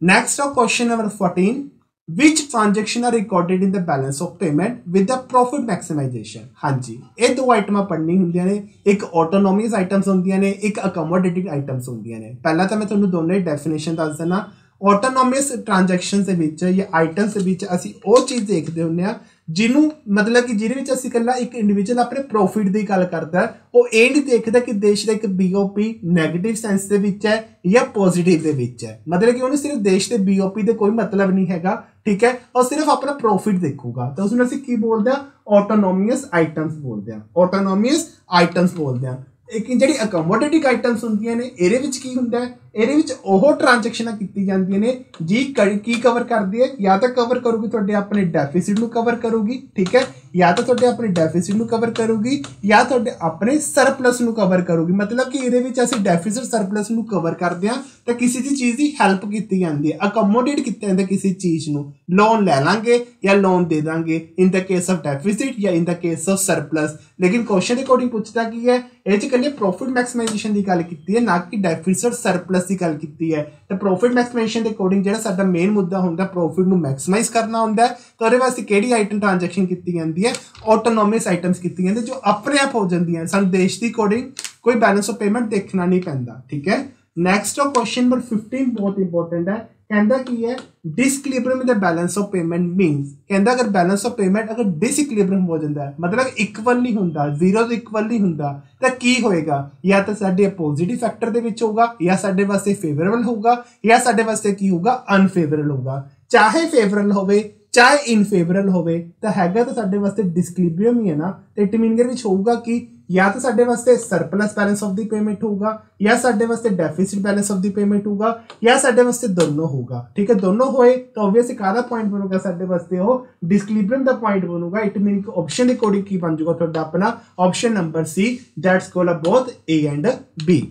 Next question number 14 which transaction are recorded in the balance of payment with the profit maximization। हाँ जी, ये दो आइटम पढ़नी होंदियां ने, एक ऑटोनोमियस आइटम्स होंदियां ने, एक अकोमोडेटिंग आइटम्स होंदियां ने। पहला तो मैं तुहानू दोनों ही डेफिनेशन दस देना। ऑटोनोमियस ट्रांजैक्शन दे विच या आइटम्स दे विच असीं ਉਹ चीज़ देखते ਹੁੰਦੇ ਆ ਜਿਹਨੂੰ मतलब कि ਜਿਹਦੇ ਵਿੱਚ ਅਸੀਂ ਇਕੱਲਾ ਇੱਕ ਇੰਡੀਵਿਜੂਅਲ ਆਪਣੇ ਪ੍ਰੋਫਿਟ ਦੀ ਗੱਲ ਕਰਦਾ, ਉਹ ਇਹ ਨਹੀਂ ਦੇਖਦਾ ਕਿ ਦੇਸ਼ ਦਾ ਇੱਕ BOP ਨੈਗੇਟਿਵ ਸੈਂਸ ਦੇ ਵਿੱਚ ਹੈ ਜਾਂ ਪੋਜ਼ਿਟਿਵ ਦੇ ਵਿੱਚ ਹੈ। मतलब कि ਉਹਨੂੰ ਸਿਰਫ ਦੇਸ਼ ਦੇ BOP ਦੇ ਕੋਈ ਮਤਲਬ ਨਹੀਂ ਹੈਗਾ, ठीक है, और सिर्फ अपना प्रॉफिट देखूगा। तो उसमें ਅਸੀਂ ਕੀ ਬੋਲਦੇ ਆ, ऑटोनोमियस आइटम्स बोलते हैं, ऑटोनोमियस आइटम्स बोलते हैं। एक ਜਿਹੜੀ ਅਕੋਮੋਡੇਟਿਵ ਆਈਟਮਸ ਹੁੰਦੀਆਂ ਨੇ, ਇਹਦੇ ਵਿੱਚ ਕੀ ਹੁੰਦਾ ਹੈ, ਇਹਦੇ ਵਿੱਚ ਉਹ ਟ੍ਰਾਂਜੈਕਸ਼ਨਾਂ ਕੀਤੀ ਜਾਂਦੀਆਂ ਨੇ ਜੀ ਕੀ ਕਵਰ ਕਰਦੀ ਹੈ, ਜਾਂ ਤਾਂ ਕਵਰ ਕਰੂਗੀ ਤੁਹਾਡੇ ਆਪਣੇ ਡੈਫਿਸਿਟ ਨੂੰ ਕਵਰ ਕਰੂਗੀ, ਠੀਕ ਹੈ, ਜਾਂ ਤਾਂ ਤੁਹਾਡੇ ਆਪਣੇ ਡੈਫਿਸਿਟ ਨੂੰ ਕਵਰ ਕਰੂਗੀ ਜਾਂ ਤੁਹਾਡੇ ਆਪਣੇ ਸਰਪਲਸ ਨੂੰ ਕਵਰ ਕਰੂਗੀ। ਮਤਲਬ ਕਿ ਇਹਦੇ ਵਿੱਚ ਅਸੀਂ ਡੈਫਿਸਿਟ ਸਰਪਲਸ ਨੂੰ ਕਵਰ ਕਰਦੇ ਹਾਂ ਤਾਂ ਕਿਸੇ ਦੀ ਚੀਜ਼ ਦੀ ਹੈਲਪ ਕੀਤੀ ਜਾਂਦੀ ਹੈ, ਅਕੋਮੋਡੇਟ ਕੀਤਾ ਜਾਂਦਾ ਕਿਸੇ ਚੀਜ਼ ਨੂੰ। ਲੋਨ ਲੈ ਲਾਂਗੇ ਜਾਂ ਲੋਨ ਦੇ ਦਾਂਗੇ ਇਨ ਦ ਕੇਸ ਆਫ ਡੈਫਿਸਿਟ ਜਾਂ ਇਨ ਦ ਕੇਸ ਆਫ ਸਰਪਲਸ। ਲੇਕਿਨ ਕੁਐਸਚਨ ਦੇ ਅਕੋਰਡਿੰਗ ਪੁੱਛਦਾ ਕੀ ਹੈ, ਇਹ 'ਚ ਇਕੱਲੇ ਪ੍ਰੋਫਿਟ ਮੈਕਸਿਮਾਈਜੇਸ਼ਨ ਦੀ ਗੱਲ ਕੀਤੀ ਹੈ, ਨਾ ਕਿ ਡੈਫਿਸਿਟ ਸਰਪਲਸ ਦੀ ਗੱਲ ਕੀਤੀ ਹੈ। ਤੇ ਪ੍ਰੋਫਿਟ ਮੈਕਸਿਮਾਈਜੇਸ਼ਨ ਦੇ ਅਕੋਰਡਿੰਗ ਜਿਹੜਾ ਸਾਡਾ ਮੇਨ ਮੁੱਦਾ ਹੁੰਦਾ ਪ੍ਰੋਫਿਟ ਨੂੰ ਮੈਕਸਿਮਾਈਜ਼ ਕਰਨਾ ਹੁੰਦਾ, ਤਾਂ ਉਹਦੇ ਵਾਸਤੇ ਕਿਹੜੀ ਆਈਟਮ ਟ੍ਰਾਂਜੈਕਸ਼ਨ ਕੀਤੀ ਜਾਂਦੀ ਹੈ, ऑटोनोमियस आइटम्स की जो अपने आप हो जाती हैं, सानू देश की अकॉर्डिंग कोई बैलेंस ऑफ पेमेंट देखना नहीं पैंदा। ठीक है, नैक्सट क्वेश्चन नंबर 15 बहुत इंपॉर्टेंट है। कहता की है disequilibrium in the balance of payment मीनस, कहता अगर बैलेंस ऑफ पेमेंट अगर डिसइक्विलिब्रियम हो जाता है, मतलब इक्वल नहीं होंदा, जीरो तो इक्वल नहीं होंदा, तो की होएगा, या तो साडे पॉजिटिव फैक्टर दे विच होगा, या साडे वास्ते फेवरेबल होगा, या साडे वास्ते की होगा अनफेवरेबल होगा। चाहे फेवरेबल होवे चाहे इनफेवरेबल होवे, तो हैगा तो साडे वास्ते डिसइक्विलिब्रियम ही है ना। तो इट मीन विच होगा कि या तो साडे वास्ते surplus balance of the payment होगा, या साडे वास्ते deficit balance of the payment होगा, या साडे वास्ते दोनों होगा। ठीक है, दोनों होए तो ऑब्वियसली कादा पॉइंट बनूगा साडे वास्ते, वो डिसइक्विलिब्रियम दा पॉइंट बनूगा। इट मीन ऑप्शन दे अकॉर्डिंग की बन जाऊगा तुहाडा अपना option number C, that's called both A and B.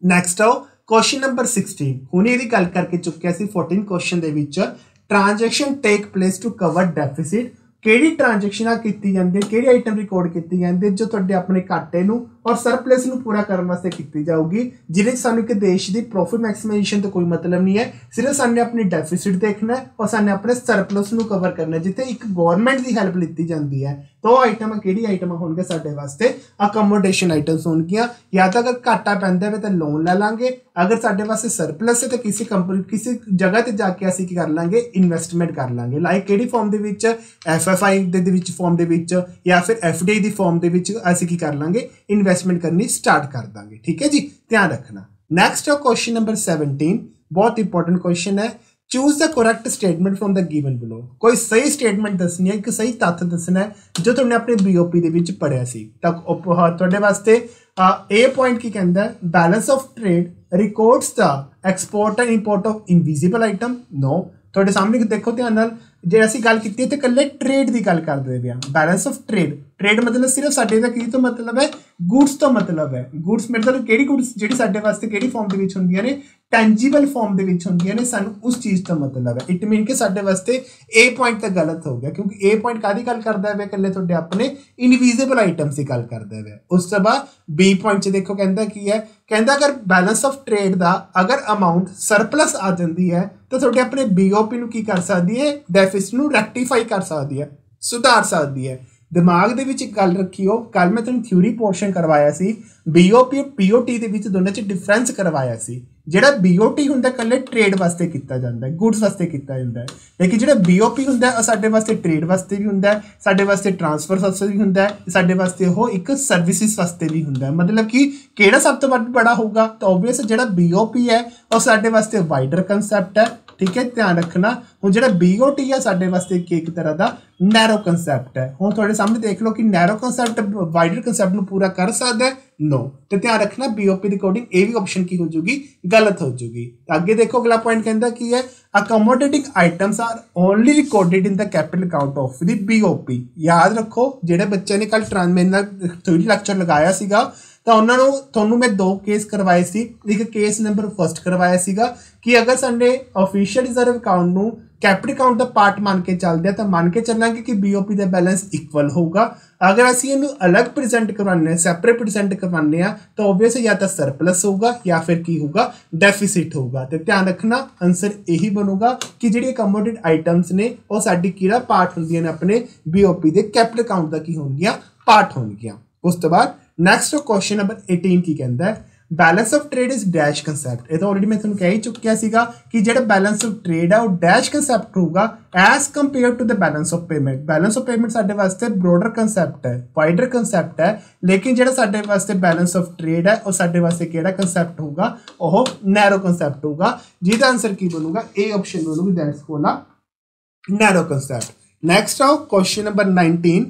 Next आओ क्वेश्चन नंबर 16, हुणे इहदी गल करके चुक्या सी 14 क्वेश्चन दे विच। Transaction take place to cover deficit, किहड़ी ट्रांजैक्शन कीती जांदी है, किहड़ी आइटम रिकॉर्ड कीती जांदी है जो तुहाडे अपने घाटे नूं और सरप्लस नूं पूरा करने वास्ते कीती जाऊगी, जिहदे सानूं कि देश दी प्रॉफिट मैक्सिमाइजेशन तो कोई मतलब नहीं है, सिर्फ साने अपनी डेफिसिट देखना है और साने अपने सरप्लस नूं कवर करना है, जिथे एक गवर्नमेंट की हैल्प लित्ती जाती है। तो आइटम किहड़ी आइटम होणगे साडे वास्ते, अकोमोडेशन आइटम्स होणगियां। या तो अगर घाटा पैंदा है तो लोन ले लांगे, अगर साडे वास्ते सरप्लस है तो किसी कंपनी किसी जगह ते जाके असीं की कर लांगे, इन्वेस्टमेंट कर लांगे। लाइक किहड़ी फॉर्म दे विच, FFI दे विच फॉर्म दे विच, या फिर FDI दी फॉर्म दे विच असीं की कर लांगे, इन्वेस्टमेंट करनी स्टार्ट कर देंगे। ठीक है जी, ध्यान रखना। नैक्सट क्वेश्चन नंबर 17, बहुत इंपॉर्टेंट क्वेश्चन है। Choose the correct statement from the given below, कोई सही स्टेटमेंट दसनी है, एक सही तथ्य दसना है जो तुमने अपने BOP दे विच पढ़िया सी। तक तुहाडे वास्ते ए पॉइंट की कहंदा है, balance of trade records the export and import of invisible item. No, तुहाडे सामने देखो ध्यान नाल, जे असीं गल कीती ते कल्ले ट्रेड की गल करदे पिया। बैलेंस ऑफ ट्रेड, ट्रेड मतलब सिर्फ साडे दा की तो मतलब है, गुड्स तो मतलब है। गुड्स मतलब किहड़ी गुड्स जिहड़ी साडे वास्ते किहड़ी फॉर्म दे विच हुंदियां ने, टेंजिबल फॉर्म दे विच हुंदियां ने, सानू उस चीज़ का मतलब है। इट मीन कि साडे वास्ते ए पॉइंट तो गलत हो गया, क्योंकि ए पॉइंट कादी गल करदा है, कल्ले तुहाडे अपने इनविजिबल आइटम्स की गल करदा है। उस तो बाद बी पॉइंट च देखो कहंदा की है, कहंदा अगर बैलेंस ऑफ ट्रेड दा अगर अमाउंट सरप्लस आ जाती है तो तुहाडे अपने BOP नूं की कर सकदी है, डेफिसिट नूं रैक्टिफाई कर सकदी है, सुधार सकदी है। दिमाग दे विच गल रखियो, कल मैं तुहानूं थ्योरी पोर्शन करवाया सी, BOP POT दे विच दोनों च डिफरेंस करवाया सी। जिहड़ा BOT हुंदा कल्ले ट्रेड वास्ते कीता जांदा है, गुड्स वास्ते कीता जांदा है, लेकिन जिहड़ा BOP हुंदा है साडे वास्ते ट्रेड वास्ते भी हुंदा है, साडे वास्ते ट्रांसफर वास्ते भी हुंदा है, साडे वास्ते वो एक सर्विसेज वास्ते भी हुंदा है। मतलब कि किहड़ा सब तो बड़ा होगा, तो ऑब्वियस जिहड़ा BOP है और साडे वास्ते वाइडर कंसैप्ट है। ठीक है, ध्यान रखना। हुण जिहड़ा BOT है साडे वास्ते एक तरह का नैरो कंसैप्ट है। हुण तुहाडे सामने देख लो कि नैरो कंसैप्ट वाइडर कंसैप्ट नूं पूरा कर सकदा है, नो। तो ध्यान रखना BOP के अकॉर्डिंग ये भी ऑप्शन की हो जाएगी, गलत हो जाएगी। तो आगे देखो अगला पॉइंट कहता की है, accommodating items are only recorded in the capital account of the BOP। याद रखो, जिहड़े बच्चे ने कल थ्योरी लेक्चर लगाया सीगा, तो उन्होंने थोनों मैं 2 केस करवाए सी। एक केस नंबर फर्स्ट करवाया सीगा कि अगर साडे ऑफिशियल रिजर्व अकाउंट नूं कैपिटल अकाउंट का पार्ट मान के चलते हैं तो मान के चलांगे कि BOP का बैलेंस इक्वल होगा। अगर असीं इहनूं अलग प्रेजेंट करवाने सैपरेट प्रेजेंट करवाने तो ओबवियस या तो सरप्लस होगा या फिर की होगा डेफिसिट होगा। तो ध्यान रखना आंसर यही बनूगा कि जिहड़ियां कमोडिटी आइटम्स ने वो साडी किहड़ा पार्ट होंदियां ने अपने BOP दे कैपिटल अकाउंट दा की होणगियां पार्ट होणगियां। उस तो बाद नैक्सट क्वेश्चन नंबर 18 की कहता है balance of trade is dash concept. ये तो ऑलरेडी मैं तुहानूं कह ही चुकिया सीगा कि जिहड़ा बैलेंस ऑफ ट्रेड है वो डैश कंसैप्ट होगा as compared to the balance of payment. Balance of payment साडे वास्ते ब्रॉडर कंसैप्ट है, वाइडर कंसैप्ट है, लेकिन जिहड़ा साडे वास्ते बैलेंस ऑफ ट्रेड है वो साडे वास्ते किहड़ा कंसैप्ट होगा, वो नैरो कंसैप्ट होगा, जिहदा आंसर की बनूगा ए ऑप्शन बनूगी, that's called narrow concept. Next आओ question number 19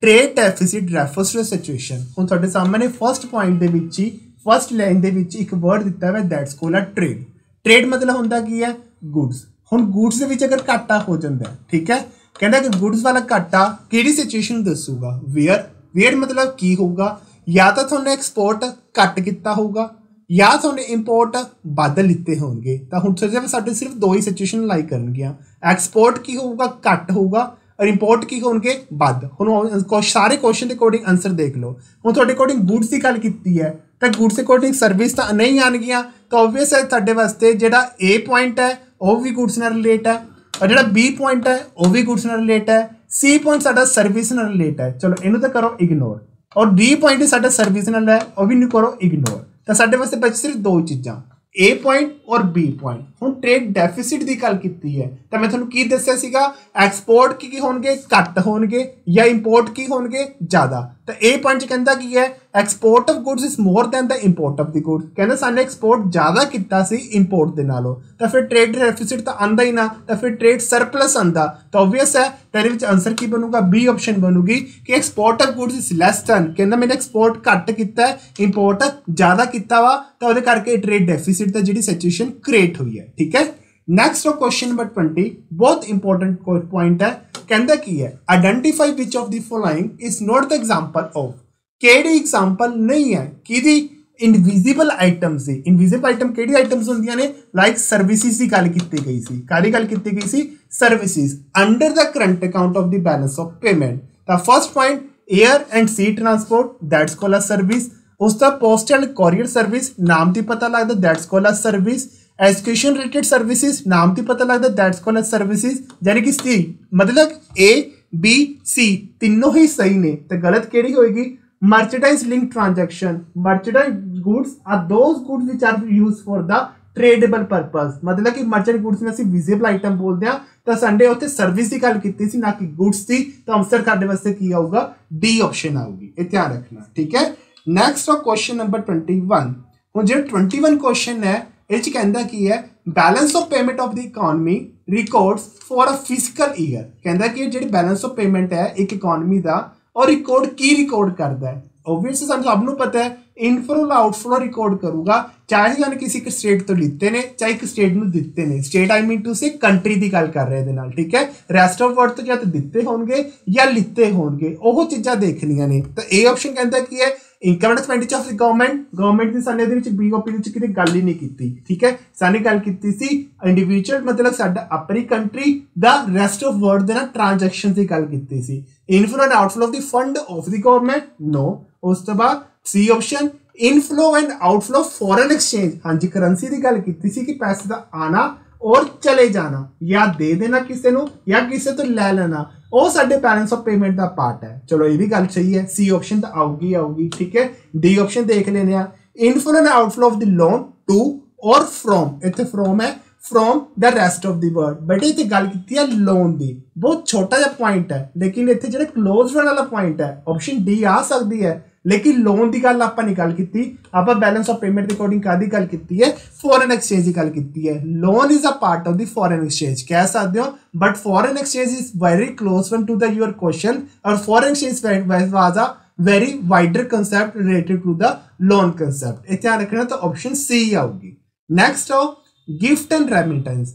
trade deficit refers to situation. हुण तुहाडे सामने फर्स्ट पॉइंट दे विच ही फर्स्ट लाइन दे विच एक वर्ड दिता है दैट्स कॉल्ड ट्रेड। ट्रेड मतलब होंदा की है गुड्स। हुण गुड्स दे विच अगर घाटा हो जाता है, ठीक है, कहता कि गुड्स वाला घाटा किहड़ी सिचुएशन दसूगा, वेयर मतलब की होगा, या तो तुहानूं एक्सपोर्ट घट किता होगा या तुहानूं इंपोर्ट वध लिते होणगे। तो हुण साडे सिर्फ दो ही सिचुएशन लाई करनगियां, एक्सपोर्ट की होगा घट होगा और इंपोर्ट की होणगे वध। हुण सारे क्वेश्चन के अकॉर्डिंग आंसर देख लो। हुण तुहाडे अकॉर्डिंग गुड्स की गल कीती है तो गुड्स अकॉर्डिंग सर्विस तो नहीं आनगियां, तो ऑबवियस है तुहाडे वास्ते जिहड़ा ए पॉइंट है वो भी गुड्स नाल रिलेट है और जिहड़ा बी पॉइंट है वो भी गुड्स नाल रिलेट है, सी पॉइंट साडा सर्विस नाल रिलेट है, चलो इनू तो करो इग्नोर, और डी पॉइंट साडा सर्विस नाल है वो भी नहीं करो इग्नोर। तो साडे वास्ते बच सिर्फ दो चीज़ां, ए पॉइंट और बी पॉइंट। हुण ट्रेड डेफिसिट की गल कीती है तो मैं तुहानूं की दस्सिया सीगा एक्सपोर्ट की होणगे घट होणगे या इंपोर्ट की होणगे ज़्यादा। तो ए पॉइंट कहता की है export of goods is more than the import of the goods, कहना साने एक्सपोर्ट ज़्यादा किया सी इंपोर्ट दे नालों, तो फिर ट्रेड डेफिसिट तो आंदा ही ना, तो फिर ट्रेड सरप्लस आंदा। तो ऑबवियस है तेरे आंसर की बनूगा बी ऑप्शन बनूगी कि export of goods is less than, कहना मैंने एक्सपोर्ट घट किया इंपोर्ट ज़्यादा किया वा, तो वो करके ट्रेड डेफिसिट का जी सिचुएशन क्रिएट हुई है। ठीक है, नैक्सट क्वेश्चन नंबर 20 बहुत इंपॉर्टेंट पॉइंट है, कहता की है identify which of the following is not the example of, केड़ी एग्जांपल नहीं है किदी इनविजिबल आइटम्स दी। इनविजिबल आइटम केड़ी आइटम्स होंदियां ने, लाइक सर्विसेज की गल कीती गई सी, काली गल कीती गई सी services under the current account of the balance of payment. The first point air and sea transport that's called a service, उसका पोस्टल कोरियर सर्विस नाम दी पता लगदा that's called a service, education related services नाम दी पता लगदा that's called a services. यानी कि सी मतलब ए बी सी तीनों ही सही ने, तो गलत केड़ी होएगी merchandise link transaction. Merchandise goods are those goods which are used for the tradable purpose, मतलब कि मर्चेंट गुड्स में ਅਸੀਂ विजिबल आइटम बोलते हैं, तो संडे ਉੱਥੇ सर्विस की गल की सी ना कि गुड्स की, तो आंसर ਸਾਡੇ वास्ते की आऊगा डी ऑप्शन आऊगी, ये ध्यान रखना। ठीक है, नैक्सट क्वेश्चन नंबर 21। ਹੁਣ ਜਿਹੜਾ 21 क्वेश्चन है ਇਹ ਚ ਕਹਿੰਦਾ ਕੀ ਹੈ balance of payment of the economy records for a physical year. कहता कि ਜਿਹੜੀ बैलेंस ऑफ पेमेंट है एक इकोनॉमी का और रिकॉर्ड की रिकॉर्ड करता है, ओबवियसली सानू सब नूं पता है इनफ्लो आउटफ्लो रिकॉर्ड करूगा, चाहे सानू किसी एक स्टेट तो लिते ने चाहे एक स्टेट नूं दिते ने, स्टेट आई मीन टू से कंट्री की गल कर रहे हैं नाल। ठीक है, रेस्ट ऑफ वर्ड तो या तो दिते होणगे या लिते होणगे, वो चीज़ां देखनियां ने। तो ए ऑप्शन कहता की है income and expenditure of government की साने दे विच BOP दे विच किते गल ही नहीं कीती। ठीक है, साने गल कीती सी इंडिविजुअल मतलब साडा अपनी कंट्री दा रेस्ट ऑफ वर्ल्ड दे ना ट्रांजैक्शन की गल कीती सी। Inflow and outflow of the fund of the government no. उस तो बाद सी option inflow and outflow foreign exchange, हाँ जी करेंसी की गल कीती सी कि पैसे का आना और चले जाना या दे देना किसी को या किसी तो लै लेना, वो साडे बैलेंस ऑफ पेमेंट का पार्ट है। चलो ये भी गल सही है, सी ऑप्शन तो आऊगी। ठीक है, डी ऑप्शन देख लेने inflow and outflow of the loan to और फ्रॉम, इतने फ्रॉम है from the rest of the world, but इतने गल की है लोन की, बहुत छोटा जहा पॉइंट है, लेकिन इतने जो क्लोज वाला पॉइंट है ऑप्शन डी आ सकती है, लेकिन लोन की गल आप नहीं गल की, आप बैलेंस ऑफ पेमेंट के अकॉर्डिंग कादी गल की है, फॉरेन एक्सचेंज की गल की है। Loan is a part of the foreign exchange कह सकते हो, but foreign exchange is very close one to the your question, और foreign exchange was a very wider concept related to the loan concept, ये ध्यान रखना। तो option C आऊगी। Next आओ gift and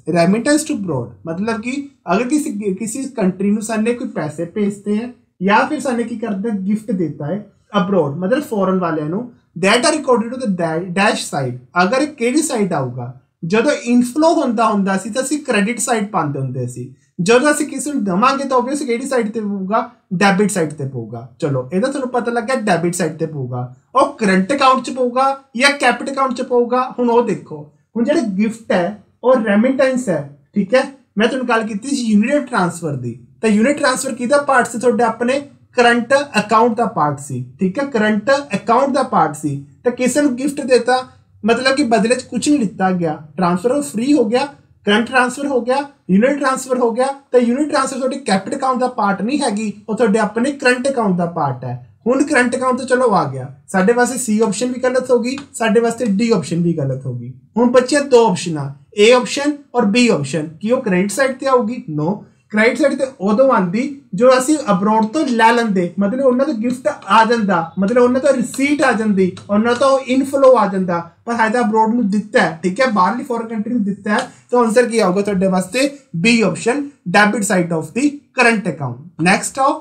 remittance to abroad, मतलब कि अगर किसी कंट्री में साने कोई पैसे भेजते हैं या फिर साने की करते हैं गिफ्ट देता है अब्रॉड मतलब फॉरन वाले that are recorded to the dash side. अगर केड़ी साइड आऊगा, जो इनफ्लो होंदा सी तो क्रेडिट साइड पाते होंगे सी, जो ਅਸੀਂ ਕਿਸੇ ਨੂੰ ਦਵਾਂਗੇ ਤਾਂ ਆਬਵੀਅਸਲੀ ਕਿਹੜੀ ਸਾਈਡ ਤੇ ਪਊਗਾ, ਡੈਬਿਟ ਸਾਈਡ ਤੇ ਪਊਗਾ। ਚਲੋ ਇਹਦਾ ਤੁਹਾਨੂੰ ਪਤਾ ਲੱਗਾ ਡੈਬਿਟ ਸਾਈਡ ਤੇ ਪਊਗਾ। ਉਹ ਕਰੰਟ ਅਕਾਊਂਟ 'ਚ ਪਊਗਾ ਜਾਂ ਕੈਪਿਟ ਅਕਾਊਂਟ 'ਚ ਪਊਗਾ, ਹੁਣ ਉਹ ਦੇਖੋ। ਹੁਣ ਜਿਹੜੇ ਗਿਫਟ ਹੈ ਉਹ ਰੈਮਿਟੈਂਸ ਹੈ, ਠੀਕ ਹੈ। ਮੈਂ ਤੁਹਾਨੂੰ ਗੱਲ ਕੀਤੀ ਸੀ ਯੂਨਿਟ ਟ੍ਰਾਂਸਫਰ ਦੀ, ਤਾਂ ਯੂਨਿਟ ਟ੍ਰਾਂਸਫਰ ਕਿਹਦਾ ਪਾਰਟ ਸੀ ਤੁਹਾਡੇ ਆਪਣੇ ਕਰੰਟ ਅਕਾਊਂਟ ਦਾ ਪਾਰਟ ਸੀ, ਠੀਕ ਹੈ। ਕਰੰਟ ਅਕਾਊਂਟ ਦਾ ਪਾਰਟ ਸੀ ਤਾਂ ਕਿਸੇ ਨੂੰ ਗਿਫਟ ਦੇਤਾ, मतलब कि बदले च कुछ नहीं लिता गया, ट्रांसफर फ्री हो गया, करंट ट्रांसफर हो गया, यूनिट ट्रांसफर हो गया। तो यूनिट ट्रांसफर थोड़ी कैपिट अकाउंट का पार्ट नहीं हैगी, वो थोड़े अपने करंट अकाउंट का पार्ट है। हुण करंट अकाउंट तो चलो आ गया, साडे वास्ते सी ऑप्शन भी गलत होगी, साडे वास्ते डी ऑप्शन भी गलत होगी। हुण बच्चे दो ऑप्शन, ए ऑप्शन और बी ऑप्शन, कि वो क्रेडिट साइड ते आऊगी, नो। क्रेडिट साइड ते उदों आंदी जो असीं अब्रॉड तो लै लैंदे, मतलब उन्हां दा गिफ्ट आ जांदा, मतलब उन्हां तो रिसीट आ जांदी, उन्हां तो इनफ्लो आ जांदा, पर है तो अब्रॉड नूं दित्ता है, ठीक है, बाहरली फॉरेन कंट्री नूं दित्ता है। तो आंसर की आऊगा तुहाडे वास्ते B option, debit side of the current account. Next आओ,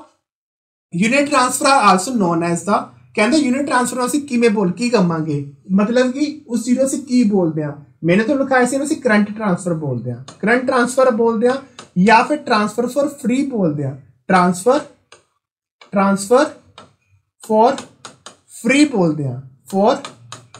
unit transfer are also known as the, कहंदे यूनिट ट्रांसफर असीं किवें बोल की कवांगे, मतलब कि उस चीज़ नूं असीं की बोलदे हां। मैंने तो लिखाया सी असीं करंट ट्रांसफर बोलदे हां, करंट ट्रांसफर बोलदे हां, या फिर ट्रांसफर फॉर फ्री बोलते हैं, ट्रांसफर फॉर फ्री बोलते हैं, फॉर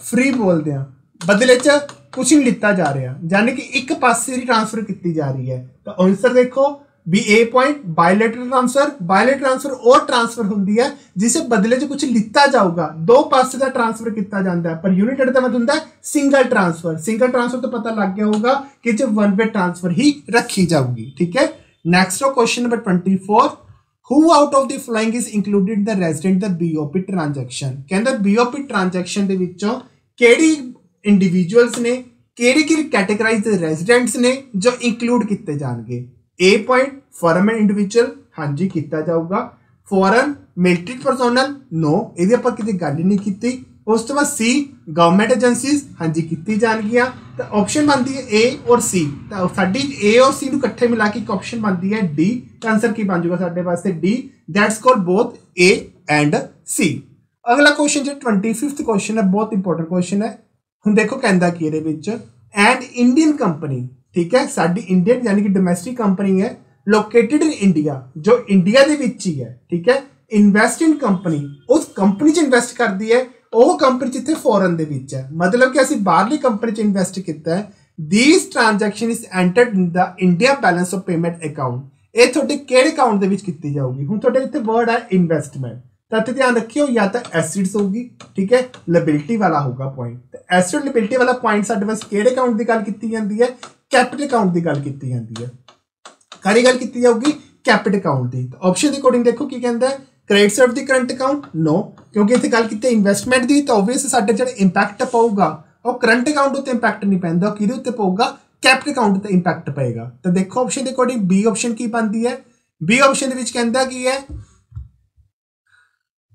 फ्री बोलते हैं। बदले च कुछ नहीं लिता जा रहा, यानी कि एक पासे की ट्रांसफर की जा रही है। तो आंसर देखो B A point, bilateral transfer. Bilateral transfer और ट्रांसफर होती है जिसे बदले च कुछ लिता जाऊगा, दो पासे का ट्रांसफर किया जाता है, पर यूनिटेड का मतलब होता है सिंगल ट्रांसफर। सिंगल ट्रांसफर तो पता लग गया होगा कि जो वन वे ट्रांसफर ही रखी जाऊगी, ठीक है। Next question number 24, who out of the following is included the resident the BOP transaction. कहंदा बीओपी ट्रांजैक्शन दे विचों किहड़ी इंडिविजुअल्स ने, किहड़ी कैटेगराइज रेजिडेंट्स ने जो इंक्लूड किए जाएंगे। ए पॉइंट फॉरेन इंडिविजुअल, हाँ जी किया जाऊगा। फॉरेन मिलिट्री परसोनल, नो, ये आपां किते गल ही नहीं की। उस तो बाद सी गवर्नमेंट एजेंसीज, हाँ जी की जाएगियां। तो ऑप्शन बनती है ए और सी, तो साडी ए और सी नूं इकट्ठे मिला के एक ऑप्शन बनती है डी। तो आंसर की बन जाऊगा साडे वास्ते D, that's called both A and C. अगला क्वेश्चन जो 25th क्वेश्चन है, बहुत इंपॉर्टेंट क्वेश्चन है। हुण देखो कहंदा की इहदे विच एंड इंडियन कंपनी, ठीक है, साडी इंडियन यानी कि डोमेस्टिक कंपनी है, लोकेटेड इन इंडिया, जो इंडिया दे विच ही है, ठीक है। इन्वेस्ट इन कंपनी, उस कंपनी च इन्वेस्ट करती है, वो कंपनी जिथे फॉरन दे विच है, मतलब कि असीं बाहरली कंपनी च इन्वेस्ट किया है। These transaction is entered in the India balance of payment account. ये तुहाडे किहड़े अकाउंट दे विच कीती जाऊगी। हुण तुहाडे इत्थे वर्ड है इन्वेस्टमेंट, तो इत्थे ध्यान रखियो या तो एसिड्स होगी, ठीक है, लिबिलिटी वाला होगा पॉइंट। तो एसिड लिबिलिटी वाला पॉइंट साडे वास्ते किहड़े अकाउंट की गल कीती जांदी है, कैपिटल अकाउंट की गल कीती जांदी है। काहदी गल कीती जाऊगी, कैपिटल अकाउंट की। तो ऑप्शन के अकॉर्डिंग देखो की कहंदा है क्रेडिट साइड दी करंट अकाउंट, नो, क्योंकि इत्थे गल कीती इन्वेस्टमेंट दी, तो ऑब्वियसली साडे जिहड़ा इंपैक्ट पऊगा वो करंट अकाउंट उत्ते इंपैक्ट नहीं पैंदा, किहदे उत्ते पऊगा, कैपिटल अकाउंट उत्ते इंपैक्ट पएगा। तो देखो ऑप्शन के अकॉर्डिंग बी ऑप्शन की बनती है। बी ऑप्शन दे विच कहंदा की है,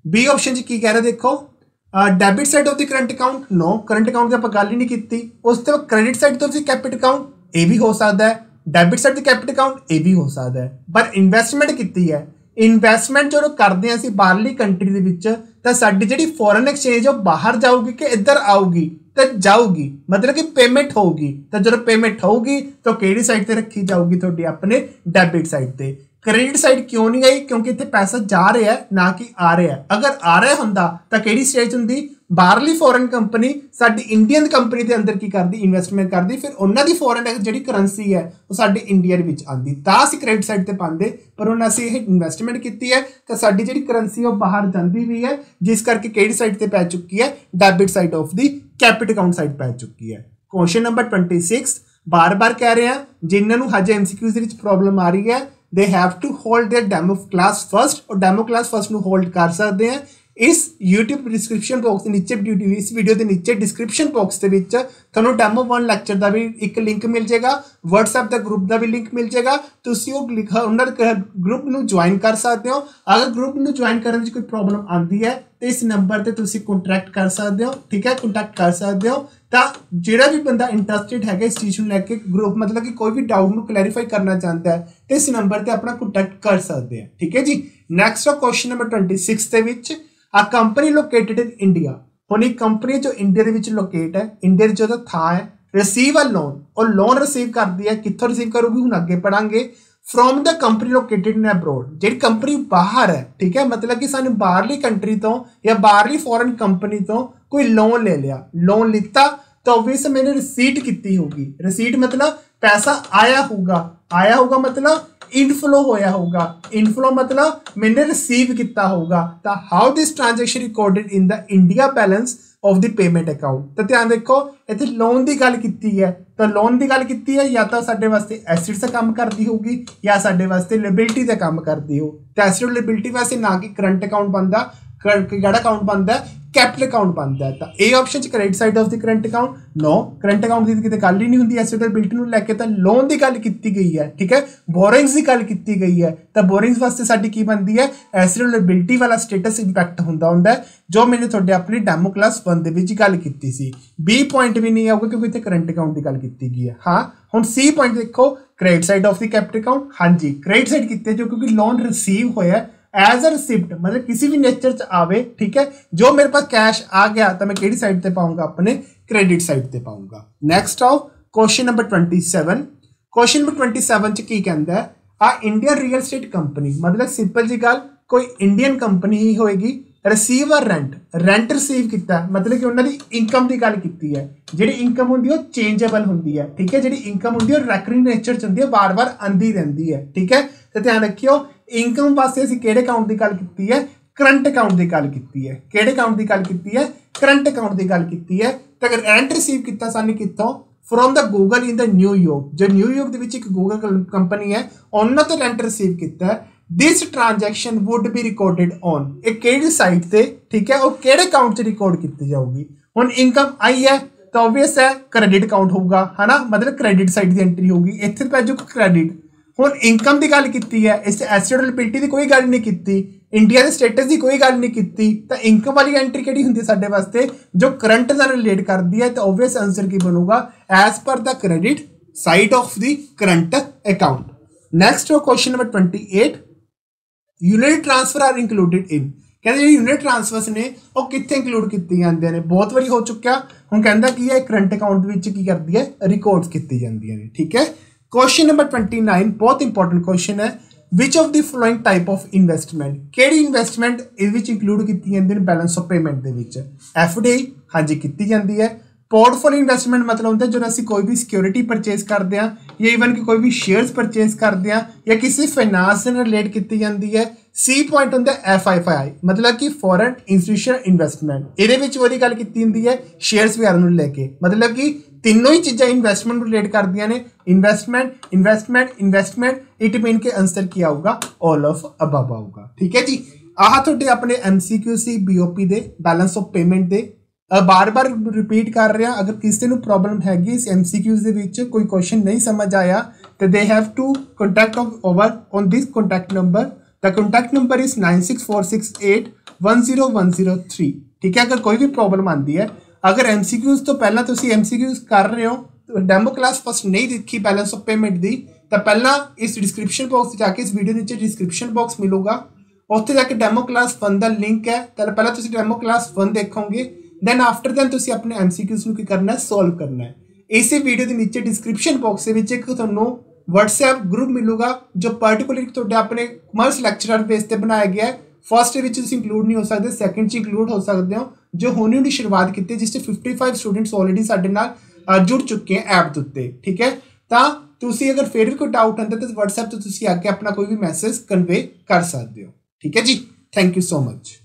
बी ऑप्शन की कह रहा देखो debit side of the current account, no, current account की आपां गल ही नहीं कीती। उस तो क्रेडिट साइड तो कैपिटल अकाउंट, ये भी हो सकता है, डेबिट साइड कैपिटल अकाउंट ये भी हो सकता है, पर इन्वेस्टमेंट की है। इन्वेस्टमेंट जो करते हैं असीं बाहरली कंट्री दे विच, तां साडी जिहड़ी फॉरेन एक्सचेंज है बाहर जाऊगी कि इधर आऊगी, तो जाऊगी, मतलब कि पेमेंट होगी। तो जो पेमेंट होगी तो किहड़ी साइड ते रखी जाऊगी, तुहाडी अपने डेबिट साइड ते। क्रेडिट साइड क्यों नहीं आई, क्योंकि इत्थे पैसा जा रहा है ना कि आ रहा है। अगर आ रहा हुंदा तां किहड़ी स्टेज हुंदी, बाहरली फॉरेन कंपनी साडी इंडियन कंपनी के अंदर की करती, इन्वेस्टमेंट करती, फिर उन्होंने की फॉरेन जिहड़ी करंसी है वो साडी इंडिया दे विच आंदी, तां असीं क्रेडिट साइड ते पांदे। पर हुण असीं इह इन्वेस्टमेंट कीती है तो साडी जिहड़ी करंसी है वो बाहर जांदी भी है, जिस करके किहड़ी साइड ते पै चुकी है, debit side of the capital account side पै चुकी है। क्वेश्चन नंबर 26 बार बार कह रहे हैं, जिन्होंने हजे MCQs दे विच प्रॉब्लम आ रही है, they have to hold their demo class first, और डेमो क्लास फर्स्ट नूं होल्ड कर सकते हैं। इस YouTube डिस्क्रिप्शन बॉक्स के नीचे, इस वीडियो के नीचे डिस्क्रिप्शन बॉक्स के विच तुहानूं डेमो 1 लैक्चर का भी एक लिंक मिल जाएगा, WhatsApp का ग्रुप का भी लिंक मिल जाएगा, तुसीं उन्हां ग्रुप नूं ज्वाइन कर सकते हो। अगर ग्रुप नूं ज्वाइन करने कोई प्रॉब्लम आती है तो इस नंबर पर तुसीं कॉन्टैक्ट कर सकते हो, ठीक है, कॉन्टैक्ट कर सकते हो। तो जिहड़ा भी बंदा इंटरस्टिड है इस चीज़ को लैके ग्रुप, मतलब कि कोई भी डाउट को क्लैरीफाई करना चाहता है तो इस नंबर पर अपना कॉन्टैक्ट कर सकते हैं, ठीक है जी। नैक्सट क्वेश्चन नंबर 26 के विच, आ कंपनी लोकेटेड इन इंडिया। हुण एक कंपनी जो इंडिया के लोकेट है, इंडिया जो थां है, रिसीव अ लोन, और लोन रिसीव करती है, कित्थों रिसीव करूगी हुण अगे पढ़ांगे, from the company located in abroad, जी कंपनी बाहर है, ठीक है, मतलब कि सानू बाहरली कंट्री तो या बाहरली फॉरेन कंपनी तो कोई लोन ले लिया, लोन लिता तो ऑब्वियस मैंने रिसीट की होगी, रिसीट मतलब पैसा आया होगा मतलब इनफ्लो होया होगा, इनफ्लो मतलब मैंने रिसीव किया होगा। तो how this transaction recorded in the India balance of the payment account. तो ध्यान देखो इतने लोन की गल की है, तो लोन की गल की है या तो साडे वास्ते एसिड से काम करती होगी या साडे वास्ते लिबिलिटी से काम करती हो। तो एसिड लिबिलिटी वास्ते ना कि करंट अकाउंट बनता, केड़ा अकाउंट बनता है, कैपिटल अकाउंट बनता है। तो ए ऑप्शन च credit side of the current account, no current account की कितने गल ही नहीं होंगी, एसिड लिबिलिटी को लैके तो लोन की गल की गई है, ठीक है, बोरिंग्स की गल की गई है। तो बोरिंग्स वास्ते साडी की बनती है, एसिड लिबिलिटी वाला स्टेटस इंपैक्ट होंदा है जो मैंने थोड़े अपनी डेमो क्लास 1 दे विच गल की सी। बी पॉइंट भी नहीं आऊगा क्योंकि इतने करंट अकाउंट की गल की गई है। हाँ हुण सी पॉइंट देखो credit side of the capital account, हाँ जी क्रेडिट साइड की जो क्योंकि लोन रिसीव होया एज अ रिसिप्ट मतलब किसी भी नेचर च आवे, ठीक है, जो मेरे पास कैश आ गया तो मैं केड़ी साइड पे पाऊंगा, अपने क्रेडिट साइड पे पाऊंगा। नेक्स्ट आओ क्वेश्चन नंबर 27। क्वेश्चन नंबर 27 च की कहंदा है आ इंडियन रियल एस्टेट कंपनी, मतलब सिंपल जी गल कोई इंडियन कंपनी ही होएगी, रिसीव अ रेंट रिसीव किया मतलब कि उन्होंने इनकम की गल की है, जी इनकम होंगी वो चेंजेबल होंगी है, ठीक है, जी इनकम होंगी रैकरिंग नेचर च होंगी है, बार बार आंदी रहती है, ठीक है। तो ध्यान रखियो इनकम वास्ते असीं किहड़े अकाउंट की गल की है, करंट अकाउंट की गल की है, किहड़े अकाउंट की गल की है, करंट अकाउंट की गल की है। तो अगर रेंट रिसीव किया सानूं कित्थों, from the Google in the New York, जो न्यूयॉर्क दे विच एक गूगल कंपनी है उन्होंने तो रेंट रिसीव किया है। This transaction would be recorded on एक केड़ी साइट से, ठीक है, और केड़े अकाउंट च रिकॉर्ड की जाऊगी। हुण इनकम आई है तो ऑब्वियस है क्रेडिट अकाउंट होगा, है ना, मतलब क्रेडिट साइड की एंट्री होगी, इत्थे पे जो क्रेडिट। हुण इनकम की गल की है, इस एसिड लिबिलिटी की कोई गल नहीं की, इंडिया के स्टेटस की कोई गल नहीं की, तो इनकम वाली एंट्री केड़ी हुंदी है साडे वास्ते जो करंट नाल रिलेट करती है। तो ऑब्वियस आंसर की बनूगा as per the credit side of the current account. Next question number 28, unit transfer are included in, कहते जो यूनिट ट्रांसफर्स ने वो कितने इंक्लूड की जाते हैं, बहुत बारी हो चुका, हुण कहंदा की है करंट अकाउंट विच की करती है रिकॉर्ड्स की जांदियां ने, ठीक है। क्वेश्चन नंबर 29 बहुत इंपॉर्टेंट क्वेश्चन है, विच of the following type of investment, केड़ी इन्वेस्टमेंट इस इंक्लूड की जाती है बैलेंस ऑफ पेमेंट के विच, एफडीआई हाँ जी की जाती है। पोर्टफोलियो इन्वेस्टमेंट मतलब होता है जो असं कोई भी सिक्योरिटी परचेज करते हैं या ईवन कि कोई भी शेयर्स परचेज करते हैं या किसी फाइनांस से रिलेट की जाती है। सी पॉइंट होंगे FII मतलब कि फॉरेन इंस्टीट्यूशनल इन्वेस्टमेंट, ये गल की होंगी है शेयर्स वगैरह लेके, मतलब कि तीनों ही चीज़ें इन्वेस्टमेंट रिलेट करदियां ने, investment investment investment, it mean के आंसर क्या आऊगा, ऑल ऑफ अबव आऊगा, ठीक है जी। आह तुहाडे अपने MCQ सी BOP दे बैलेंस ऑफ पेमेंट दे, बार बार रिपीट कर रहा, अगर किसी को प्रॉब्लम हैगी इस MCQs दे विच कोई क्वेश्चन नहीं समझ आया तो they have to contact over on this contact number, the contact number is 9646810103, ठीक है। अगर कोई भी प्रॉब्लम आती है, अगर MCQs तो पहला तुसी MCQs कर रहे हो तो डेमो क्लास फर्स्ट नहीं देखी बैलेंस ऑफ पेमेंट दी तो पहला इस डिस्क्रिप्शन बॉक्स जाके इस वीडियो नीचे डिस्क्रिप्शन बॉक्स मिलूगा, उत्थे जाके डेमो क्लास 1 का लिंक है, तो पहला तुसी डेमो क्लास 1 देखोगे, दैन आफ्टर दैन तुसी अपने MCQs नूं की करना है, सॉल्व करना है। इसी वीडियो के नीचे डिस्क्रिप्शन बॉक्स में एक तुहानूं WhatsApp ग्रुप मिलूगा जो पर्टिकुलर तुहाडे अपने कमर्स लैक्चरर बेस पर बनाया गया है। फर्स्ट विच तुसीं इंक्लूड नहीं हो सकते, सैकेंड च इंक्लूड हो सकते हो, जो होनी हुई शुरुआत की जिस 55 स्टूडेंट्स ऑलरेडी साडे नाल जुड़ चुके हैं ऐप के उत्ते, ठीक है। तो तुसीं अगर फिर भी कोई डाउट आंदा तो WhatsApp तो तुसीं आके अपना कोई भी मैसेज कन्वे कर सकते हो, ठीक है जी। Thank you so much.